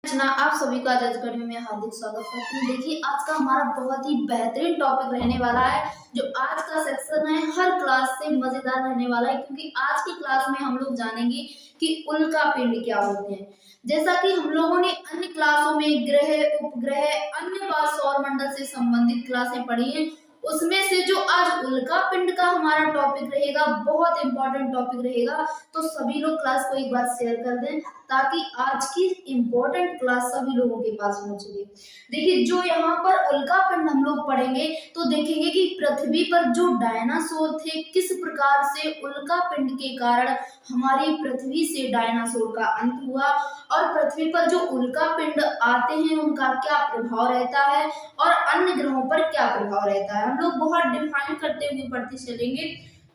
रचना, आप सभी का आज कड़ी में हार्दिक स्वागत करती हूँ। देखिए आज का हमारा बहुत ही बेहतरीन टॉपिक रहने वाला है। जो आज का सेक्शन है हर क्लास से मजेदार रहने वाला है, क्योंकि आज की क्लास में हम लोग जानेंगे कि उल्का पिंड क्या होते हैं। जैसा कि हम लोगों ने अन्य क्लासों में ग्रह, उपग्रह, अन्य सौर मंडल से संबंधित क्लासें पढ़ी हैं, उसमें से जो आज उल्का पिंड का हमारा टॉपिक रहेगा बहुत इंपॉर्टेंट टॉपिक रहेगा। तो सभी लोग क्लास को एक बार शेयर कर दें ताकि आज की इम्पोर्टेंट क्लास सभी लोगों के पास पहुंच सके। देखिए जो यहाँ पर उल्का पिंड हम लोग पढ़ेंगे तो देखेंगे कि पृथ्वी पर जो डायनासोर थे किस प्रकार से उल्का पिंड के कारण हमारी पृथ्वी से डायनासोर का अंत हुआ, और पृथ्वी पर जो उल्का पिंड आते हैं उनका क्या प्रभाव रहता है और अन्य ग्रहों पर क्या प्रभाव रहता है। हम लोग बहुत डिफाइन करते हुए पढ़ते चलेंगे।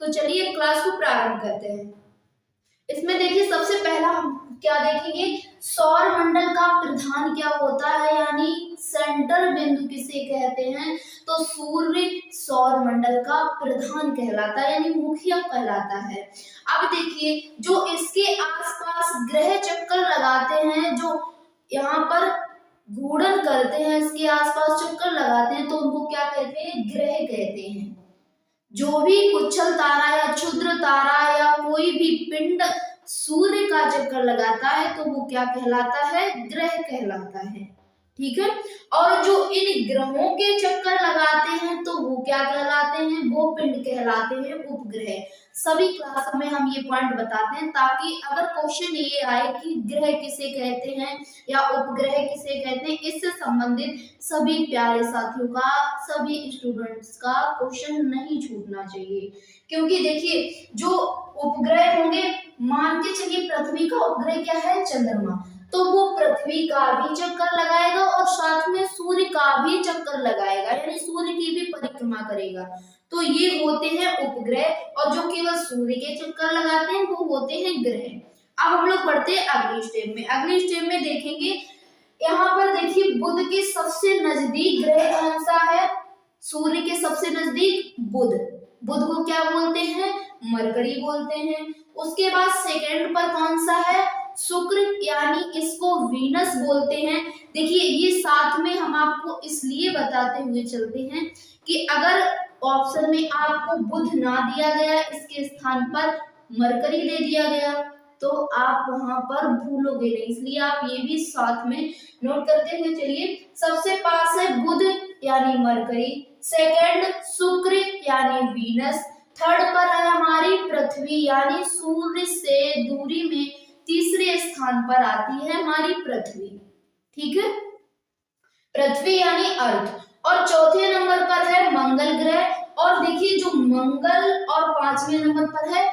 तो चलिए क्लास को प्रारंभ करते हैं। इसमें देखिए सबसे पहला हम क्या देखेंगे, सौर मंडल का प्रधान क्या होता है, यानी सेंटर बिंदु किसे कहते हैं। तो सूर्य सौर मंडल का प्रधान कहलाता है, यानी मुखिया कहलाता है। अब देखिए जो इसके आसपास ग्रह चक्कर लगाते हैं, जो यहाँ पर घूर्णन करते हैं, इसके आसपास चक्कर लगाते हैं, तो उनको क्या कहते हैं, ग्रह कहते हैं। जो भी उच्छल तारा या क्षुद्र तारा या कोई भी पिंड सूर्य का चक्कर लगाता है तो वो क्या कहलाता है, ग्रह कहलाता है। ठीक है, और जो इन ग्रहों के चक्कर लगाते हैं तो वो क्या कहलाते हैं, वो पिंड कहलाते हैं उपग्रह। सभी क्लास में हम ये पॉइंट बताते हैं ताकि अगर क्वेश्चन ये आए कि ग्रह किसे कहते हैं या उपग्रह किसे कहते हैं, इससे संबंधित सभी प्यारे साथियों का, सभी स्टूडेंट्स का क्वेश्चन नहीं छूटना चाहिए। क्योंकि देखिए जो उपग्रह होंगे, मान के चलिए पृथ्वी का उपग्रह क्या है, चंद्रमा, तो वो पृथ्वी का भी चक्कर लगाएगा और साथ में सूर्य का भी चक्कर लगाएगा, यानी सूर्य की भी परिक्रमा करेगा। तो ये होते हैं उपग्रह, और जो केवल सूर्य के चक्कर लगाते हैं वो होते हैं ग्रह। अब हम लोग बढ़ते हैं अगली स्टेप में। अगली स्टेप में देखेंगे, यहाँ पर देखिए बुध के सबसे नजदीक ग्रह कौन सा है, सूर्य के सबसे नजदीक बुध। बुध को क्या बोलते हैं, मरकरी बोलते हैं। उसके बाद सेकंड पर कौन सा है, शुक्र, यानी इसको वीनस बोलते हैं। देखिए ये साथ में हम आपको इसलिए बताते हुए चलते हैं कि अगर ऑप्शन में आपको बुध ना दिया गया, इसके स्थान पर मरकरी दे दिया गया, तो आप वहां पर भूलोगे नहीं, इसलिए आप ये भी साथ में नोट करते हुए चलिए। सबसे पास है बुध यानी मरकरी, सेकंड शुक्र यानी वीनस, थर्ड पर है हमारी पृथ्वी यानी सूर्य से दूरी में तीसरे स्थान पर आती है हमारी पृथ्वी। ठीक है, पृथ्वी यानी अर्थ, और चौथे नंबर पर है मंगल ग्रह, और देखिए जो मंगल, और पांचवें नंबर पर है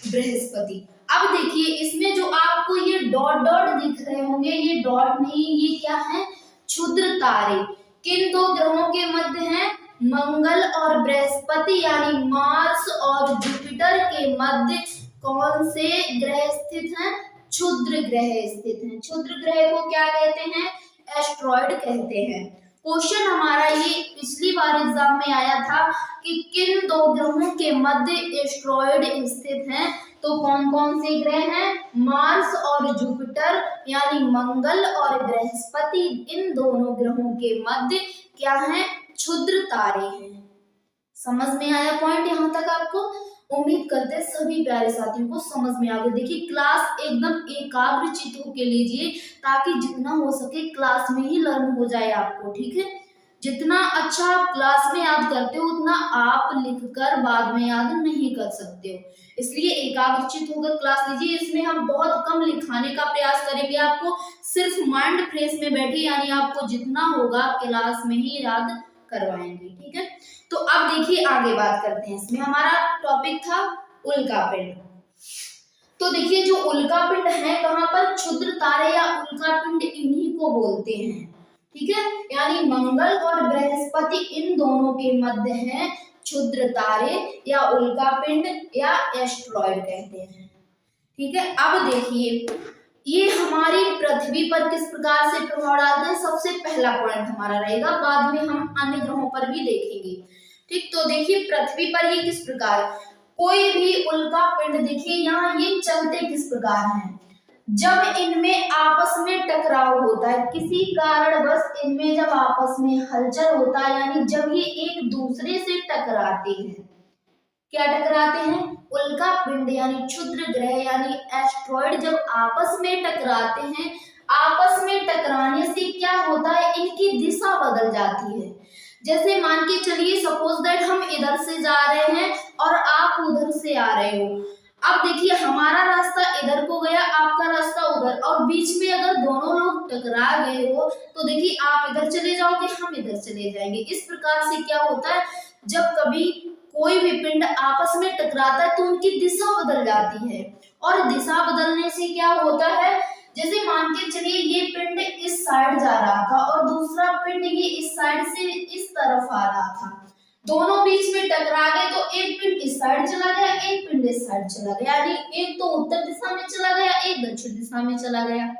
बृहस्पति। अब देखिए इसमें जो आपको ये डॉट डॉट दिख रहे होंगे, ये डॉट नहीं, ये क्या है, क्षुद्र तारे। किन दो ग्रहों के मध्य हैं, मंगल और बृहस्पति यानी मार्स और जुपिटर के मध्य कौन से ग्रह स्थित हैं, क्षुद्र ग्रह स्थित हैं। क्षुद्र ग्रह को क्या कहते हैं, एस्ट्रॉइड कहते हैं। क्वेश्चन हमारा ये पिछली बार एग्जाम में आया था कि किन दो ग्रहों के मध्य एस्ट्रॉइड स्थित हैं, तो कौन कौन से ग्रह हैं, मार्स और जुपिटर यानी मंगल और बृहस्पति, इन दोनों ग्रहों के मध्य क्या हैं, क्षुद्र तारे हैं। समझ में आया पॉइंट यहाँ तक आपको? उम्मीद करते हैं सभी प्यारे साथियों को समझ में आ गया। देखिए क्लास एकदम एकाग्रचित होकर लीजिए ताकि जितना हो सके क्लास में ही लर्न हो जाए आपको। ठीक है, जितना अच्छा आप क्लास में याद करते हो उतना आप लिखकर बाद में याद नहीं कर सकते हो, इसलिए एकाग्रचित होकर क्लास लीजिए। इसमें हम बहुत कम लिखाने का प्रयास करेंगे, आपको सिर्फ माइंड फ्रेश में बैठे, यानी आपको जितना होगा क्लास में ही याद करवाएंगे। ठीक है, तो अब देखिए आगे बात करते हैं। इसमें हमारा टॉपिक था उल्का पिंड। तो देखिए जो उल्का पिंड है कहाँ पर, क्षुद्र तारे या उल्का पिंड इन्हीं को बोलते हैं। ठीक है, यानी मंगल और बृहस्पति इन दोनों के मध्य है क्षुद्र तारे या उल्का पिंड या एस्ट्रॉइड कहते हैं। ठीक है, अब देखिए ये हमारी पृथ्वी पर किस प्रकार से प्रभाव डालते हैं, सबसे पहला पॉइंट हमारा रहेगा, बाद में हम अन्य ग्रहों पर भी देखेंगे। ठीक, तो देखिए पृथ्वी पर ये किस प्रकार, कोई भी उल्का पिंड देखिए यहाँ ये चलते किस प्रकार हैं, जब इनमें आपस में टकराव होता है, किसी कारणवश इनमें जब आपस में हलचल होता है, यानी जब ये एक दूसरे से टकराते हैं, क्या टकराते हैं, उल्का पिंड यानी क्षुद्र ग्रह यानी एस्ट्रॉइड जब आपस में टकराते हैं, आपस में टकराने से क्या होता है, इनकी दिशा बदल जाती है। जैसे मान के चलिए सपोज दैट हम इधर से जा रहे हैं और आप उधर से आ रहे हो। अब देखिए हमारा रास्ता इधर को गया, आपका रास्ता उधर, और बीच में अगर दोनों लोग टकरा गए हो तो देखिए आप इधर चले जाओगे, हम इधर चले जाएंगे। इस प्रकार से क्या होता है, जब कभी कोई भी पिंड आपस में टकराता है तो उनकी दिशा बदल जाती है, और दिशा बदलने से क्या होता है, जैसे मान के चलिए ये पिंड इस साइड जा रहा था और दूसरा पिंड ये इस साइड से इस तरफ आ रहा था, दोनों बीच में टकरा गए तो एक पिंड इस साइड चला गया, एक पिंड इस साइड चला गया, यानी एक तो उत्तर दिशा में चला गया, एक दक्षिण दिशा में चला गया।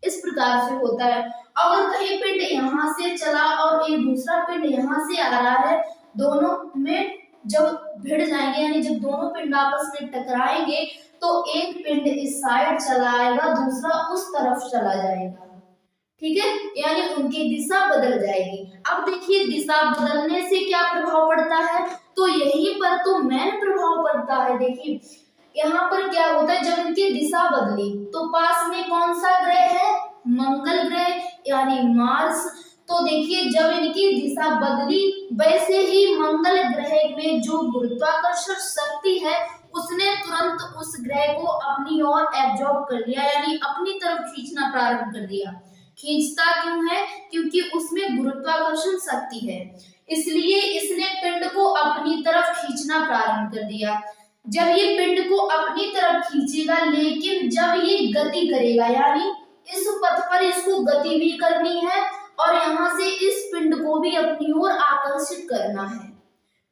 इस प्रकार से होता है। अगर कहीं पिंड यहाँ से चला और एक दूसरा पिंड यहाँ से आ रहा है, दोनों में जब भिड़ जाएंगे, यानी जब दोनों पिंड आपस में टकराएंगे तो एक पिंड इस साइड चला आएगा, दूसरा उस तरफ चला जाएगा, ठीक है, यानी उनकी दिशा बदल जाएगी। अब देखिए दिशा बदलने से क्या प्रभाव पड़ता है, तो यहीं पर तो मेन प्रभाव पड़ता है। देखिए यहाँ पर क्या होता है, जब इनकी दिशा बदली तो पास में कौन सा ग्रह है, मंगल ग्रह यानी मार्स। तो देखिए जब इनकी दिशा बदली, वैसे ही मंगल ग्रह में जो गुरुत्वाकर्षण शक्ति है उसने तुरंत उस ग्रह को अपनी ओर एब्जॉर्ब कर लिया, यानी अपनी तरफ खींचना प्रारंभ कर दिया। खींचता क्यों है, क्योंकि उसमें गुरुत्वाकर्षण शक्ति है, इसलिए इसने पिंड को अपनी तरफ खींचना प्रारंभ कर दिया। जब ये पिंड को अपनी तरफ खींचेगा, लेकिन जब ये गति करेगा, यानी इस पथ पर इसको गति भी करनी है और यहाँ से इस पिंड को भी अपनी ओर आकर्षित करना है,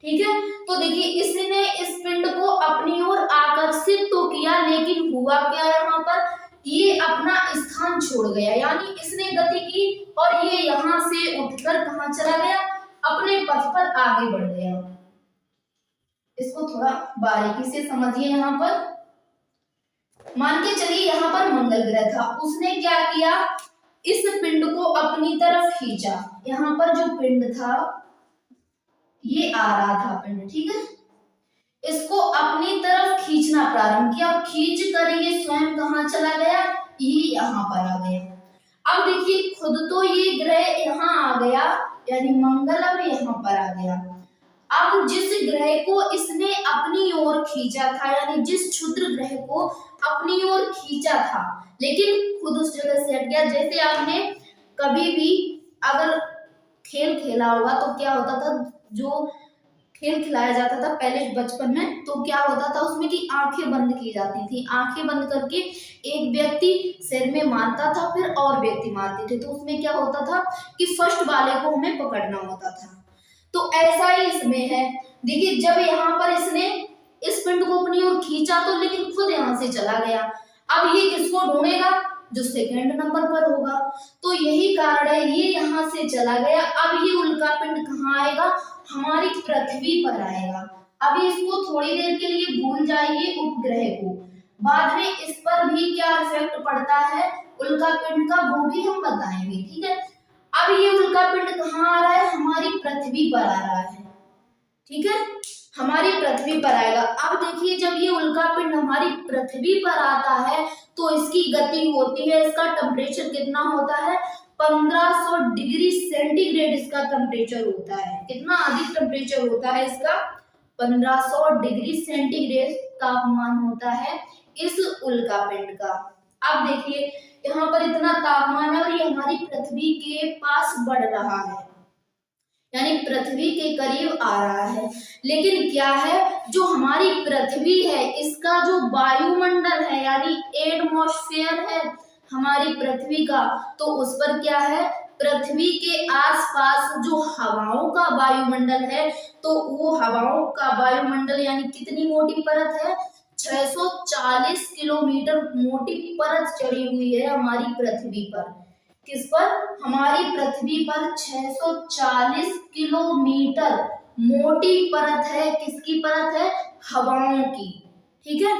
ठीक है। तो देखिए इसने इस पिंड को अपनी ओर आकर्षित तो किया, लेकिन हुआ क्या, यहाँ पर ये अपना स्थान छोड़ गया, यानी इसने गति की और ये यहाँ से उठकर कहाँ चला गया, अपने पथ पर आगे बढ़ गया। इसको थोड़ा बारीकी से समझिए। यहाँ पर मान के चलिए यहाँ पर मंगल ग्रह था, उसने क्या किया, इस पिंड को अपनी तरफ खींचा। यहाँ पर जो पिंड था ये आ रहा था पिंड, ठीक है, इसको अपनी तरफ खींचना प्रारंभ किया, खींच कर ये स्वयं कहाँ चला गया, ये यहाँ पर आ गया। अब देखिए खुद तो ये ग्रह यहाँ आ गया, यानी मंगल अब यहाँ पर आ गया। अब जिस ग्रह को इसने अपनी ओर खींचा था, यानी जिस क्षुद्र ग्रह को अपनी ओर खींचा था, लेकिन खुद उस जगह से हट गया। जैसे आपने कभी भी अगर खेल खेला होगा तो क्या होता था, जो खेल खिलाया जाता था पहले बचपन में, तो क्या होता था उसमें कि आंखें बंद की जाती थी, आंखें बंद करके एक व्यक्ति सिर में मारता था, फिर और व्यक्ति मारते थे, तो उसमें क्या होता था कि फर्स्ट वाले को हमें पकड़ना होता था। तो ऐसा ही इसमें है। देखिए जब यहाँ पर इसने इस पिंड को अपनी ओर खींचा तो लेकिन खुद यहाँ से चला गया। अब ये किसको ढूंढेगा, जो सेकंड नंबर पर होगा, तो यही कारण है ये यहाँ से चला गया। अब ये उल्का पिंड कहाँ आएगा, हमारी पृथ्वी पर आएगा। अभी इसको थोड़ी देर के लिए भूल जाइए उपग्रह को, बाद में इस पर भी क्या इफेक्ट पड़ता है उल्का पिंड का वो भी हम बताएंगे, ठीक है। अब ये उल्का पिंड कहाँ आ रहा है, हमारी पृथ्वी पर आ रहा है, ठीक है, हमारी पृथ्वी पर आएगा। अब देखिए जब ये उल्का पिंड हमारी पृथ्वी पर आता है तो इसकी गति होती है, इसका टेम्परेचर कितना होता है, 1500 डिग्री सेंटीग्रेड इसका टेम्परेचर होता है। कितना अधिक टेम्परेचर होता है इसका, 1500 डिग्री सेंटीग्रेड तापमान होता है इस उल्का पिंड का। अब देखिए यहाँ पर इतना तापमान है और ये हमारी पृथ्वी के पास बढ़ रहा है, यानी पृथ्वी के करीब आ रहा है। लेकिन क्या है, जो हमारी पृथ्वी है इसका जो वायुमंडल है, यानी एटमॉस्फेयर है हमारी पृथ्वी का, तो उस पर क्या है, पृथ्वी के आसपास जो हवाओं का वायुमंडल है, तो वो हवाओं का वायुमंडल यानी कितनी मोटी परत है, 640 किलोमीटर मोटी परत चढ़ी हुई है हमारी पृथ्वी पर। किस पर, हमारी पृथ्वी पर 640 किलोमीटर मोटी परत है, किसकी परत है, हवाओं की, ठीक है।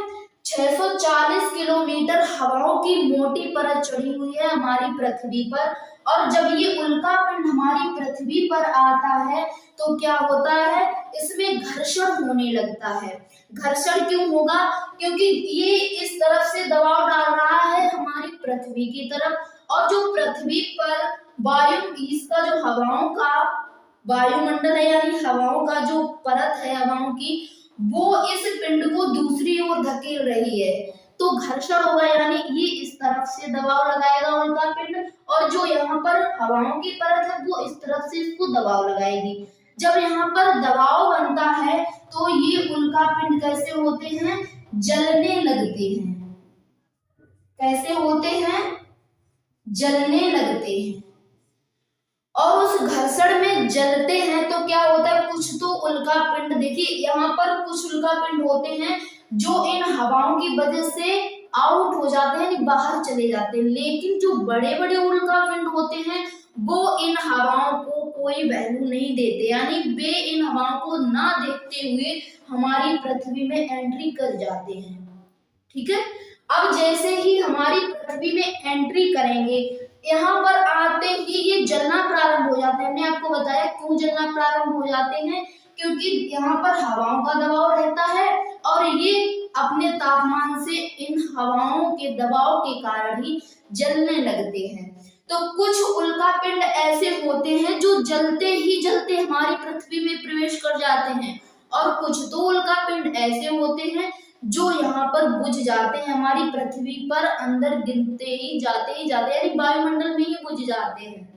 640 किलोमीटर हवाओं की मोटी परत चढ़ी हुई है हमारी पृथ्वी पर। और जब ये उल्का पिंड हमारी पृथ्वी पर आता है तो क्या होता है, इसमें घर्षण होने लगता है। घर्षण क्यों होगा? क्योंकि ये इस तरफ से दबाव डाल रहा है हमारी पृथ्वी की तरफ, और जो पृथ्वी पर वायु, इसका जो हवाओं का वायुमंडल है यानी हवाओं का जो परत है हवाओं की, वो इस पिंड को दूसरी ओर धकेल रही है। तो घर्षण होगा यानी ये इस तरफ से दबाव लगाएगा उल्का पिंड, और जो यहाँ पर हवाओं की परत है वो इस तरफ से इसको दबाव लगाएगी। जब यहाँ पर दबाव बनता है तो ये उल्का पिंड कैसे होते हैं, जलने लगते हैं। कैसे होते हैं, जलने लगते हैं। और उस घर्षण में जलते हैं तो क्या होता है, कुछ तो उल्का पिंड, देखिए यहाँ पर कुछ उल्का पिंड होते हैं जो इन हवाओं की वजह से आउट हो जाते हैं यानी बाहर चले जाते हैं, लेकिन जो बड़े बड़े उल्का पिंड होते हैं वो इन हवाओं को कोई वैल्यू नहीं देते, यानी वे इन हवाओं को ना देखते हुए हमारी पृथ्वी में एंट्री कर जाते हैं। ठीक है, अब जैसे ही हमारी पृथ्वी में एंट्री करेंगे, यहाँ पर आते ही ये जलना प्रारंभ हो जाते हैं। हमने आपको बताया क्यों जलना प्रारंभ हो जाते हैं, क्योंकि यहाँ पर हवाओं का दबाव रहता है और ये अपने तापमान से इन हवाओं के दबाव के कारण ही जलने लगते हैं। तो कुछ उल्का पिंड ऐसे होते हैं जो जलते ही जलते हमारी पृथ्वी में प्रवेश कर जाते हैं, और कुछ तो उल्का पिंड ऐसे होते हैं जो यहाँ पर बुझ जाते हैं, हमारी पृथ्वी पर अंदर गिरते ही जाते यानी वायुमंडल में ही बुझ जाते हैं।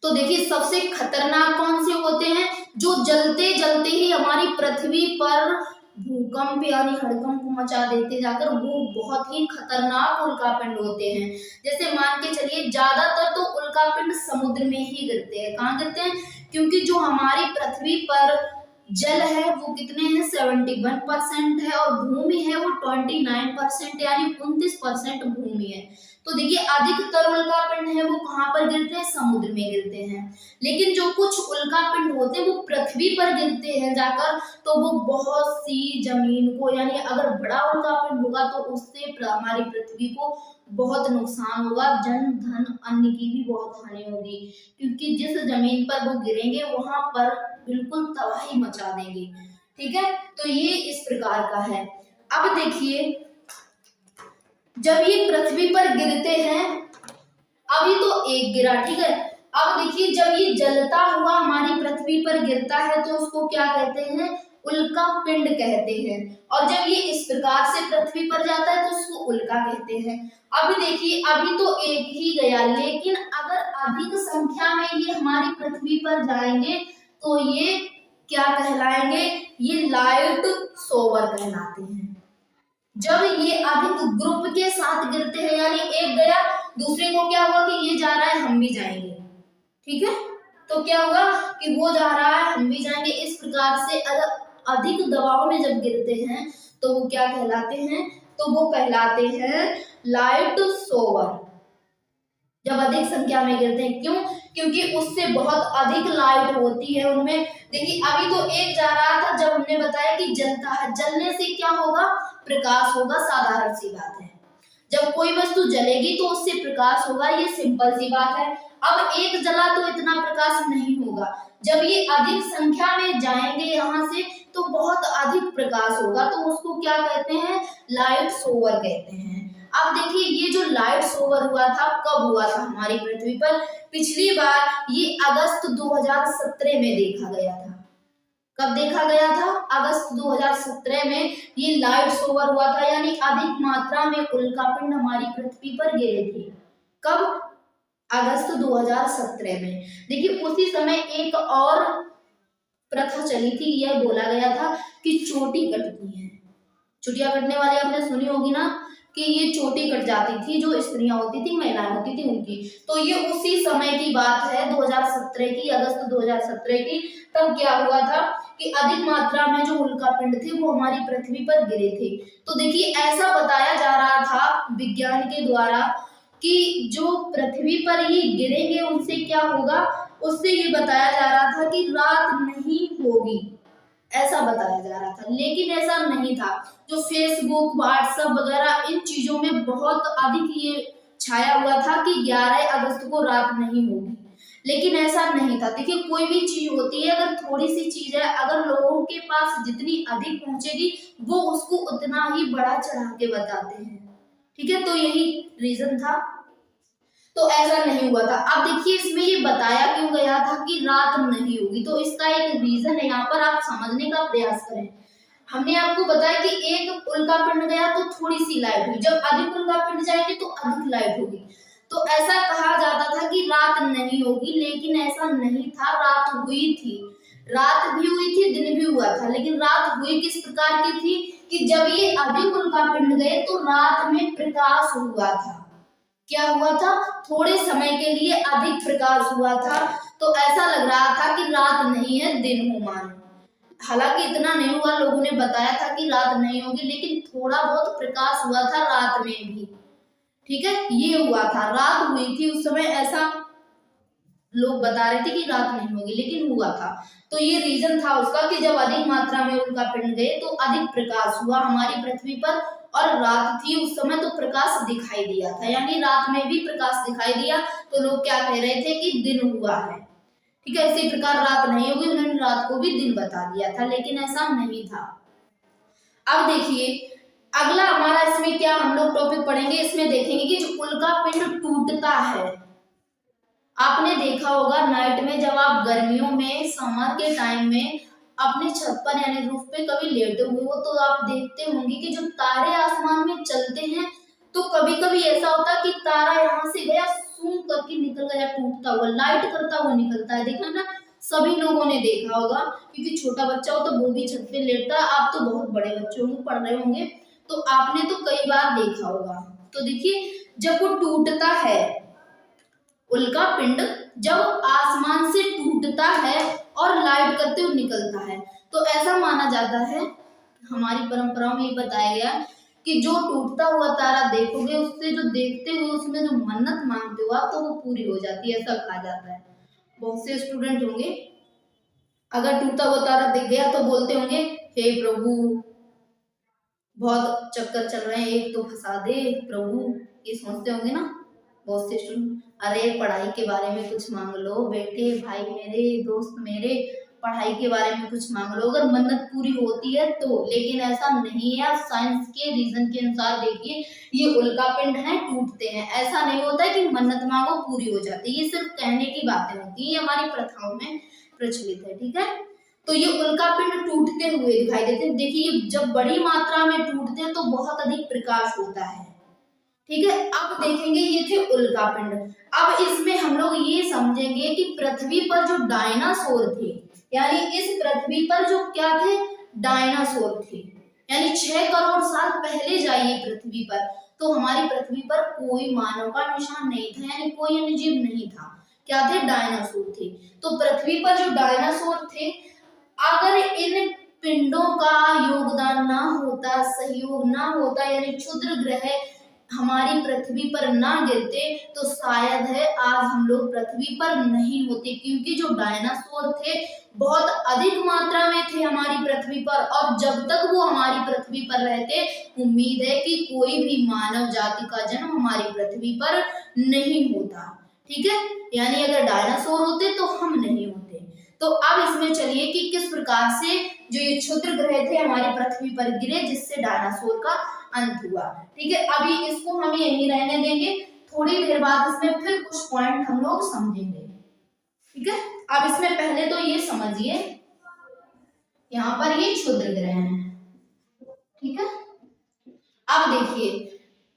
तो देखिए सबसे खतरनाक कौन से होते हैं, जो जलते जलते ही हमारी पृथ्वी पर भूकंप यानी हड़कंप मचा देते जाकर, वो बहुत ही खतरनाक उल्का पिंड होते हैं। जैसे मान के चलिए ज्यादातर तो उल्का पिंड समुद्र में ही गिरते हैं। कहाँ गिरते हैं? क्योंकि जो हमारी पृथ्वी पर जल है वो कितने हैं, 71% है, और भूमि है वो 29% यानी 29% भूमि है। तो देखिए अधिकतर उल्का पिंड है वो कहाँ पर गिरते हैं, समुद्र में गिरते हैं। लेकिन जो कुछ उल्का पिंड होते हैं वो पृथ्वी पर गिरते हैं जाकर, तो वो बहुत सी जमीन को, यानी अगर बड़ा उल्का पिंड होगा तो उससे हमारी पृथ्वी को बहुत नुकसान होगा, जन धन अन्न की भी बहुत हानि होगी, क्योंकि जिस जमीन पर वो गिरेंगे वहां पर बिल्कुल तबाही मचा देंगे। ठीक है, तो ये इस प्रकार का है। अब देखिए जब ये पृथ्वी पर गिरते हैं, अभी तो एक गिरा, ठीक है, अब देखिए जब ये जलता हुआ हमारी पृथ्वी पर गिरता है तो उसको क्या कहते हैं, उल्का पिंड कहते हैं। और जब ये इस प्रकार से पृथ्वी पर जाता है तो उसको उल्का कहते हैं। अब देखिए अभी तो एक ही गया, लेकिन अगर अधिक संख्या में ये हमारी पृथ्वी पर जाएंगे तो ये क्या कहलाएंगे, ये लाइट सोवर कहलाते हैं। जब ये अधिक ग्रुप के साथ गिरते हैं, यानी एक गया दूसरे को क्या हुआ कि ये जा रहा है हम भी जाएंगे, ठीक है, तो क्या हुआ कि वो जा रहा है हम भी जाएंगे, इस प्रकार से अधिक दबाव में जब गिरते हैं तो वो क्या कहलाते हैं, तो वो कहलाते हैं लाइट सोवर। जब अधिक संख्या में गिरते हैं, क्यों? क्योंकि उससे बहुत अधिक लाइट होती है उनमें। देखिए अभी तो एक जा रहा था, जब हमने बताया कि जलता है, जलने से क्या होगा, प्रकाश होगा, साधारण सी बात है। जब कोई वस्तु जलेगी तो उससे प्रकाश होगा, ये सिंपल सी बात है। अब एक जला तो इतना प्रकाश नहीं होगा, जब ये अधिक संख्या में जाएंगे यहाँ से तो बहुत अधिक प्रकाश होगा, तो उसको क्या कहते हैं, लाइट सोवर कहते हैं। अब देखिए ये जो लाइट सोवर हुआ था कब हुआ था हमारी पृथ्वी पर, पिछली बार ये अगस्त 2017 में देखा गया था। कब देखा गया था, अगस्त 2017 में ये लाइट सोवर हुआ था, यानी अधिक मात्रा में उल्कापिंड हमारी पृथ्वी पर गिरे थे। कब? अगस्त 2017 में। देखिए उसी समय एक और प्रथा चली थी, यह बोला गया था कि चोटी कटती है। चुटिया कटने वाली आपने सुनी होगी ना, कि ये चोटी कट जाती थी, जो स्त्रियां होती थी, महिलाएं होती थी उनकी। तो ये उसी समय की बात है 2017 की, अगस्त 2017 की। तब क्या हुआ था कि अधिक मात्रा में जो उल्कापिंड थे वो हमारी पृथ्वी पर गिरे थे। तो देखिए ऐसा बताया जा रहा था विज्ञान के द्वारा कि जो पृथ्वी पर ये गिरेंगे उनसे क्या होगा, उससे ये बताया जा रहा था कि रात नहीं होगी। ऐसा बताया जा रहा था, लेकिन ऐसा नहीं था। जो फेसबुक, व्हाट्सएप वगैरह इन चीजों में बहुत अधिक ये छाया हुआ था कि 11 अगस्त को रात नहीं होगी, लेकिन ऐसा नहीं था। देखिए कोई भी चीज होती है, अगर थोड़ी सी चीज है, अगर लोगों के पास जितनी अधिक पहुंचेगी वो उसको उतना ही बड़ा चढ़ा के बताते हैं, ठीक है। तो यही रीजन था, तो ऐसा नहीं हुआ था। अब देखिए इसमें ये बताया क्यों गया था कि रात नहीं होगी, तो इसका एक रीजन है, यहाँ पर आप समझने का प्रयास करें। हमने आपको बताया कि एक उल्का पिंड गया तो थोड़ी सी लाइट हुई, जब अधिक उल्का पिंड जाएंगे तो अधिक लाइट होगी। तो ऐसा कहा जाता था कि रात नहीं होगी, लेकिन ऐसा नहीं था, रात हुई थी। रात भी हुई थी, दिन भी हुआ था, लेकिन रात हुई किस प्रकार की थी कि जब ये अधिक उल्का पिंड गए तो रात में प्रकाश हुआ था। क्या हुआ था? थोड़े समय के लिए अधिक प्रकाश हुआ था, तो ऐसा लग रहा था कि रात नहीं है, दिन हो मानो। हालांकि इतना नहीं हुआ, लोगों ने बताया था कि रात नहीं होगी, लेकिन थोड़ा बहुत प्रकाश हुआ था रात में भी, ठीक है। ये हुआ था, रात हुई थी उस समय, ऐसा लोग बता रहे थे कि रात नहीं होगी, लेकिन हुआ था। तो ये रीजन था उसका कि जब अधिक मात्रा में उल्का पिंड गए तो अधिक प्रकाश हुआ हमारी पृथ्वी पर, और रात थी उस समय तो प्रकाश दिखाई दिया था, यानी रात में भी प्रकाश दिखाई दिया। तो लोग क्या कह रहे थे कि दिन हुआ है, ठीक है। इसी प्रकार रात नहीं होगी, उन्होंने रात को भी दिन बता दिया था, लेकिन ऐसा नहीं था। अब देखिए अगला हमारा इसमें क्या हम लोग टॉपिक पढ़ेंगे, इसमें देखेंगे कि जो उल्का पिंड टूटता है, आपने देखा होगा नाइट में जब आप गर्मियों में, समर के टाइम में अपने छत पर यानी रूफ पे कभी लेटे हुए हो, तो आप देखते होंगे कि जो तारे आसमान में चलते हैं, तो कभी कभी ऐसा होता है कि तारा यहाँ से गया, सूं करके निकल गया, टूटता हुआ, लाइट करता हुआ निकलता है। देखा ना, सभी लोगों ने देखा होगा, क्योंकि छोटा बच्चा हो तो वो भी छत पे लेटता है। आप तो बहुत बड़े बच्चे होंगे, पढ़ रहे होंगे, तो आपने तो कई बार देखा होगा। तो देखिए जब वो टूटता है, उल्का पिंड जब आसमान से टूटता है और लाइट करते हुए निकलता है, तो ऐसा माना जाता है, हमारी परंपराओं में ये बताया गया कि जो टूटता हुआ तारा देखोगे, उससे जो देखते हुए उसमें जो मन्नत मांगते हो आप, तो वो पूरी हो जाती है, ऐसा कहा जाता है। बहुत से स्टूडेंट होंगे, अगर टूटता हुआ तारा दिख गया तो बोलते होंगे, हे प्रभु बहुत चक्कर चल रहे हैं, एक तो फंसा दे प्रभु, ये सोचते होंगे ना बहुत से स्टूडेंट। अरे पढ़ाई के बारे में कुछ मांग लो बेटे, भाई मेरे, दोस्त मेरे, पढ़ाई के बारे में कुछ मांग लो, अगर मन्नत पूरी होती है तो। लेकिन ऐसा नहीं है, आप साइंस के रीजन के अनुसार देखिए, ये उल्का पिंड है, टूटते हैं, ऐसा नहीं होता है कि मन्नत मांगो पूरी हो जाती है, ये सिर्फ कहने की बातें होती है, हमारी प्रथाओं में प्रचलित है, ठीक है। तो ये उल्का पिंड टूटते हुए दिखाई देते हैं। देखिए जब बड़ी मात्रा में टूटते हैं तो बहुत अधिक प्रकाश होता है, ठीक है। अब देखेंगे ये थे उल्का पिंड। अब इसमें हम लोग ये समझेंगे कि पृथ्वी पर जो डायनासोर थे, यानी इस पृथ्वी पर जो क्या थे, डायनासोर थे, यानी 6 करोड़ साल पहले जाइए पृथ्वी पर, तो हमारी पृथ्वी पर कोई मानव का निशान नहीं था, यानी कोई अन्य जीव नहीं था। क्या थे? डायनासोर थे। तो पृथ्वी पर जो डायनासोर थे, अगर इन पिंडों का योगदान ना होता, सहयोग ना होता, यानी क्षुद्र ग्रह हमारी पृथ्वी पर ना गिरते, तो शायद है आज हम लोग पृथ्वी पर नहीं होते, क्योंकि जो डायनासोर थे बहुत अधिक मात्रा में थे हमारी पृथ्वी पर, और जब तक वो हमारी पृथ्वी पर रहते, उम्मीद है कि कोई भी मानव जाति का जन्म हमारी पृथ्वी पर नहीं होता, ठीक है। यानी अगर डायनासोर होते तो हम नहीं होते। तो अब इसमें चलिए कि किस प्रकार से जो ये क्षुद्र ग्रह थे हमारी पृथ्वी पर गिरे, जिससे डायनासोर का अंत हुआ, ठीक है। अभी इसको हम यहीं रहने देंगे, थोड़ी देर बाद इसमें फिर कुछ पॉइंट हम लोग समझेंगे, ठीक है। अब इसमें पहले तो ये समझिए, यहाँ पर ये क्षुद्र ग्रह हैं, ठीक है। अब देखिए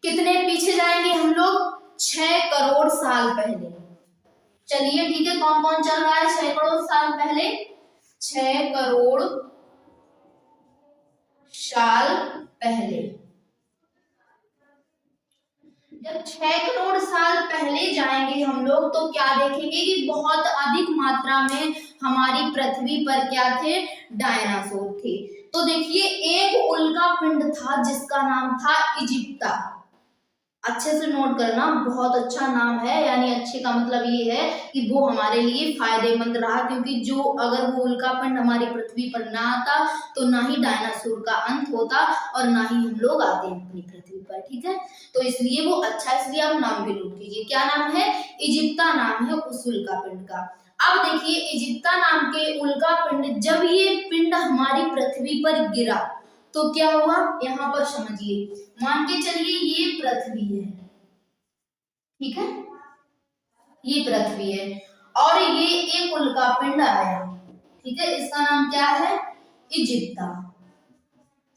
कितने पीछे जाएंगे हम लोग, 6 करोड़ साल पहले। चलिए ठीक है, कौन कौन चल रहा है 6 करोड़ साल पहले? 6 करोड़ साल पहले। जब 6 करोड़ साल पहले जाएंगे हम लोग, तो क्या देखेंगे कि बहुत अधिक मात्रा में हमारी पृथ्वी पर क्या थे, डायनासोर थे। तो देखिए एक उल्का पिंड था जिसका नाम था इजिप्टा, अच्छे से नोट करना, बहुत अच्छा नाम है, यानी अच्छे का मतलब ये है कि वो हमारे लिए फायदेमंद रहा, क्योंकि जो अगर वो उल्कापिंड हमारी पृथ्वी पर ना आता तो ना ही डायनासोर का अंत होता और ना ही हम लोग आते अपनी पृथ्वी पर। ठीक है, तो इसलिए वो अच्छा, इसलिए आप नाम भी नोट कीजिए। क्या नाम है? इजिप्ता नाम है उस उल्कापिंड का। अब देखिए, इजिप्ता नाम के उल्कापिंड, जब ये पिंड हमारी पृथ्वी पर गिरा तो क्या हुआ, यहाँ पर समझिए। मान के चलिए ये पृथ्वी है, ठीक है, ये पृथ्वी है और ये एक उल्कापिंड आया, ठीक है, इसका नाम क्या है? इजिप्ता।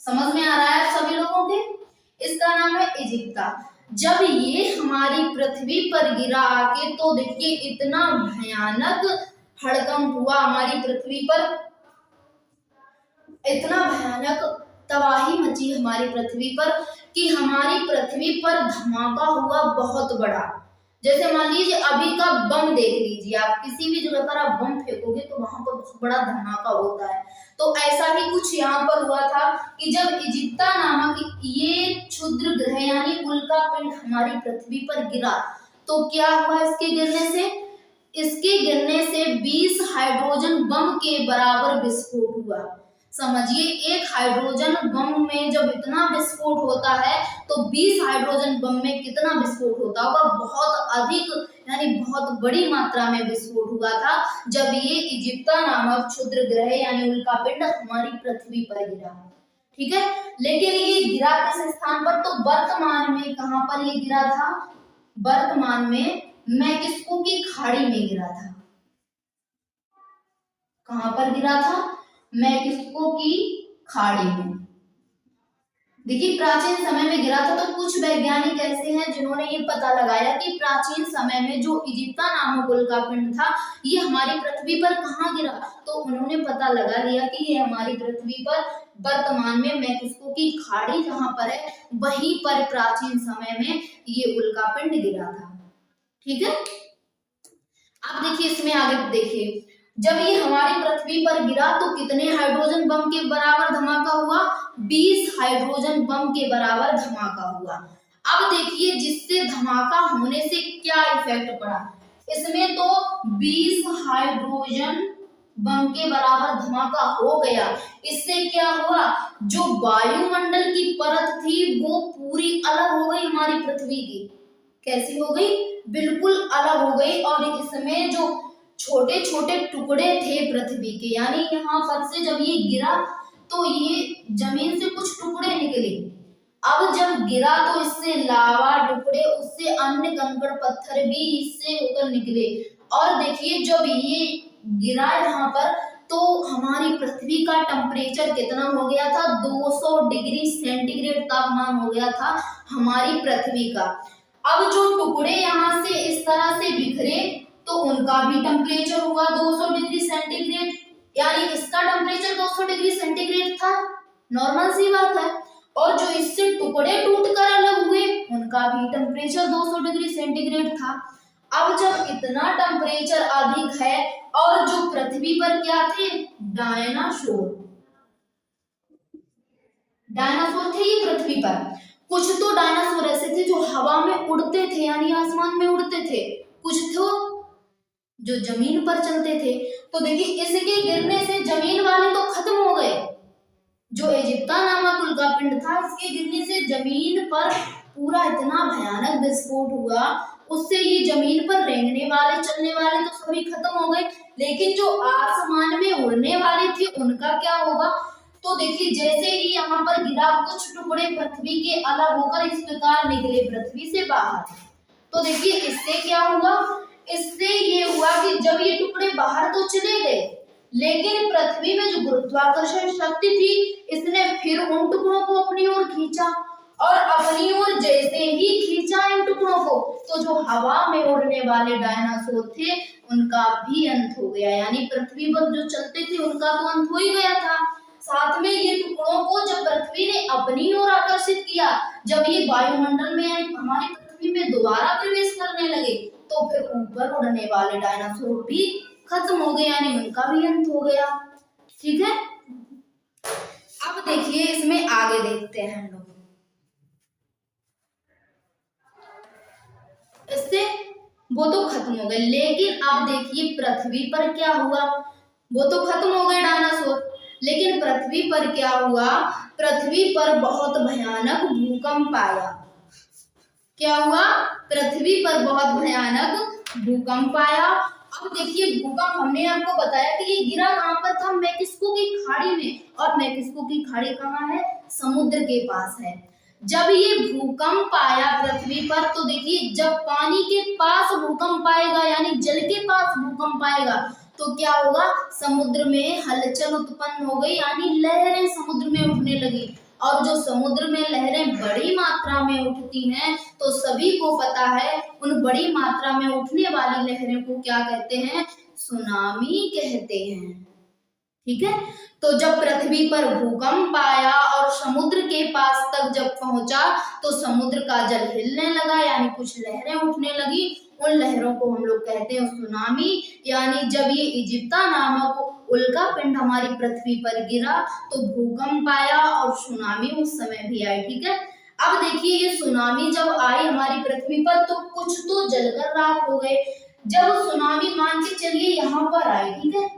समझ में आ रहा है सभी लोगों के? इसका नाम है इजिप्ता। जब ये हमारी पृथ्वी पर गिरा आके, तो देखिए इतना भयानक हड़कंप हुआ हमारी पृथ्वी पर, इतना भयानक तबाही मची हमारी पृथ्वी पर कि हमारी पृथ्वी पर धमाका हुआ बहुत बड़ा। जैसे मान लीजिए अभी का बम देख लीजिए, आप किसी भी जगह पर आप बम फेंकोगे तो वहां पर बहुत बड़ा धमाका होता है। तो ऐसा ही कुछ यहाँ पर हुआ था कि जब इजिप्ता नामक ये क्षुद्र ग्रह यानी उल्कापिंड हमारी पृथ्वी पर गिरा, तो क्या हुआ इसके गिरने से? इसके गिरने से 20 हाइड्रोजन बम के बराबर विस्फोट हुआ। समझिए, एक हाइड्रोजन बम में जब इतना विस्फोट होता है तो 20 हाइड्रोजन बम में कितना विस्फोट होता होगा? बहुत अधिक, यानी बहुत बड़ी मात्रा में विस्फोट हुआ था जब ये इजिप्ता नामक क्षुद्र ग्रह यानी उल्कापिंड हमारी पृथ्वी पर गिरा। ठीक है, लेकिन ये गिरा किस स्थान पर? तो वर्तमान में कहां पर ये गिरा था? वर्तमान में मैक्सिको की खाड़ी में गिरा था। कहां पर गिरा था? मैक्सिको की खाड़ी में। देखिए, प्राचीन समय में गिरा था, तो कुछ वैज्ञानिक ऐसे हैं जिन्होंने ये पता लगाया कि प्राचीन समय में जो इजिप्ता नामक उल्कापिंड था ये हमारी पृथ्वी पर कहाँ गिरा, तो उन्होंने पता लगा लिया कि ये हमारी पृथ्वी पर वर्तमान में मैक्सिको की खाड़ी जहां पर है वहीं पर प्राचीन समय में ये उल्कापिंड गिरा था। ठीक है, अब देखिए इसमें आगे देखिए, जब ये हमारी पृथ्वी पर गिरा तो कितने हाइड्रोजन बम के बराबर धमाका हुआ? 20 हाइड्रोजन बम के बराबर धमाका हुआ। अब देखिए, जिससे धमाका होने से क्या इफेक्ट पड़ा, इसमें तो 20 हाइड्रोजन बम के बराबर धमाका हो गया। इससे क्या हुआ, जो वायुमंडल की परत थी वो पूरी अलग हो गई हमारी पृथ्वी की। कैसी हो गई? बिल्कुल अलग हो गई। और इसमें जो छोटे छोटे टुकड़े थे पृथ्वी के, यानी यहाँ पर से जब ये गिरा तो ये जमीन से कुछ टुकड़े निकले। अब जब गिरा तो इससे लावा टुकड़े, उससे अन्य कंकड़ पत्थर भी इससे होकर निकले। और देखिए, जब ये गिरा यहाँ पर तो हमारी पृथ्वी का टेम्परेचर कितना हो गया था? 200 डिग्री सेंटीग्रेड तापमान हो गया था हमारी पृथ्वी का। अब जो टुकड़े यहाँ से इस तरह से बिखरे तो उनका भी टेम्परेचर हुआ 200 डिग्री सेंटीग्रेड, यानी इसका टेम्परेचर 200 डिग्री सेंटीग्रेड था, नॉर्मल सी बात है। और जो इससे टुकड़े टूटकर अलग हुए उनका भी टेम्परेचर 200 डिग्री सेंटीग्रेड था। अब जब इतना टेम्परेचर अधिक है और जो पृथ्वी पर क्या थे? डायनासोर, डायनासोर थे ये पृथ्वी पर। कुछ तो डायनासोर ऐसे थे जो हवा में उड़ते थे, यानी आसमान में उड़ते थे, कुछ तो जो जमीन पर चलते थे। तो देखिए, इसके गिरने से जमीन वाले तो खत्म हो गए। जो इजिप्ता नामक उल्कापिंड था, इसके गिरने से जमीन पर पूरा इतना भयानक विस्फोट हुआ, उससे ये जमीन पर रेंगने वाले चलने वाले तो सभी खत्म हो गए, लेकिन जो आसमान में उड़ने वाले थे उनका क्या होगा? तो देखिए, जैसे ही यहाँ पर गिरा कुछ टुकड़े पृथ्वी के अलग होकर इस प्रकार निकले पृथ्वी से बाहर। तो देखिए, इससे क्या हुआ? इससे ये हुआ कि जब ये टुकड़े बाहर तो चले गए, लेकिन पृथ्वी में जो गुरुत्वाकर्षण शक्ति थी इसने फिर उन टुकड़ों को अपनी ओर खींचा, और अपनी ओर जैसे ही खींचा इन टुकड़ों को तो जो हवा में उड़ने वाले डायनासोर थे उनका भी अंत हो गया, यानी पृथ्वी पर जो चलते थे उनका तो अंत हो ही गया था। साथ में ये टुकड़ों को जब पृथ्वी ने अपनी ओर आकर्षित किया, जब ये वायुमंडल में यानी हमारी पृथ्वी में दोबारा प्रवेश करने लगे तो फिर ऊपर उड़ने वाले डायनासोर भी खत्म हो गए, यानी उनका भी अंत हो गया। ठीक है, अब देखिए इसमें आगे देखते हैं हम लोग। इससे वो तो खत्म हो गए। लेकिन अब देखिए पृथ्वी पर क्या हुआ, वो तो खत्म हो गए डायनासोर, लेकिन पृथ्वी पर क्या हुआ, पृथ्वी पर बहुत भयानक भूकंप आया। क्या हुआ, पृथ्वी पर बहुत भयानक भूकंप आया। अब देखिए भूकंप हमने आपको बताया कि ये गिरा कहाँ पर था, मेक्सिको की खाड़ी में, और मेक्सिको की खाड़ी कहाँ है, समुद्र के पास है। जब ये भूकंप आया पृथ्वी पर, तो देखिए जब पानी के पास भूकंप आएगा यानी जल के पास भूकंप आएगा तो क्या होगा, समुद्र में हलचल उत्पन्न हो गई, यानी लहरें समुद्र में उठने लगी। और जो समुद्र में लहरें बड़ी मात्रा में उठती हैं तो सभी को पता है उन बड़ी मात्रा में उठने वाली लहरों को क्या कहते हैं, सुनामी कहते हैं। ठीक है, तो जब पृथ्वी पर भूकंप आया और समुद्र के पास तक जब पहुंचा तो समुद्र का जल हिलने लगा, यानी कुछ लहरें उठने लगी। उन लहरों को हम लोग कहते हैं सुनामी। यानी जब ये इजिप्ता नामक उल्का पिंड हमारी पृथ्वी पर गिरा तो भूकंप आया और सुनामी उस समय भी आई। ठीक है, अब देखिए ये सुनामी जब आई हमारी पृथ्वी पर तो कुछ तो जलकर राख हो गए। जब सुनामी मान के चलिए यहाँ पर आई, ठीक है,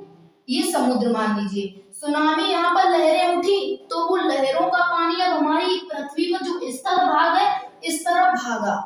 ये समुद्र मान लीजिए, सुनामी यहाँ पर लहरें उठी तो वो लहरों का पानी अब हमारी पृथ्वी पर जो इस तरफ भाग है इस तरफ भागा।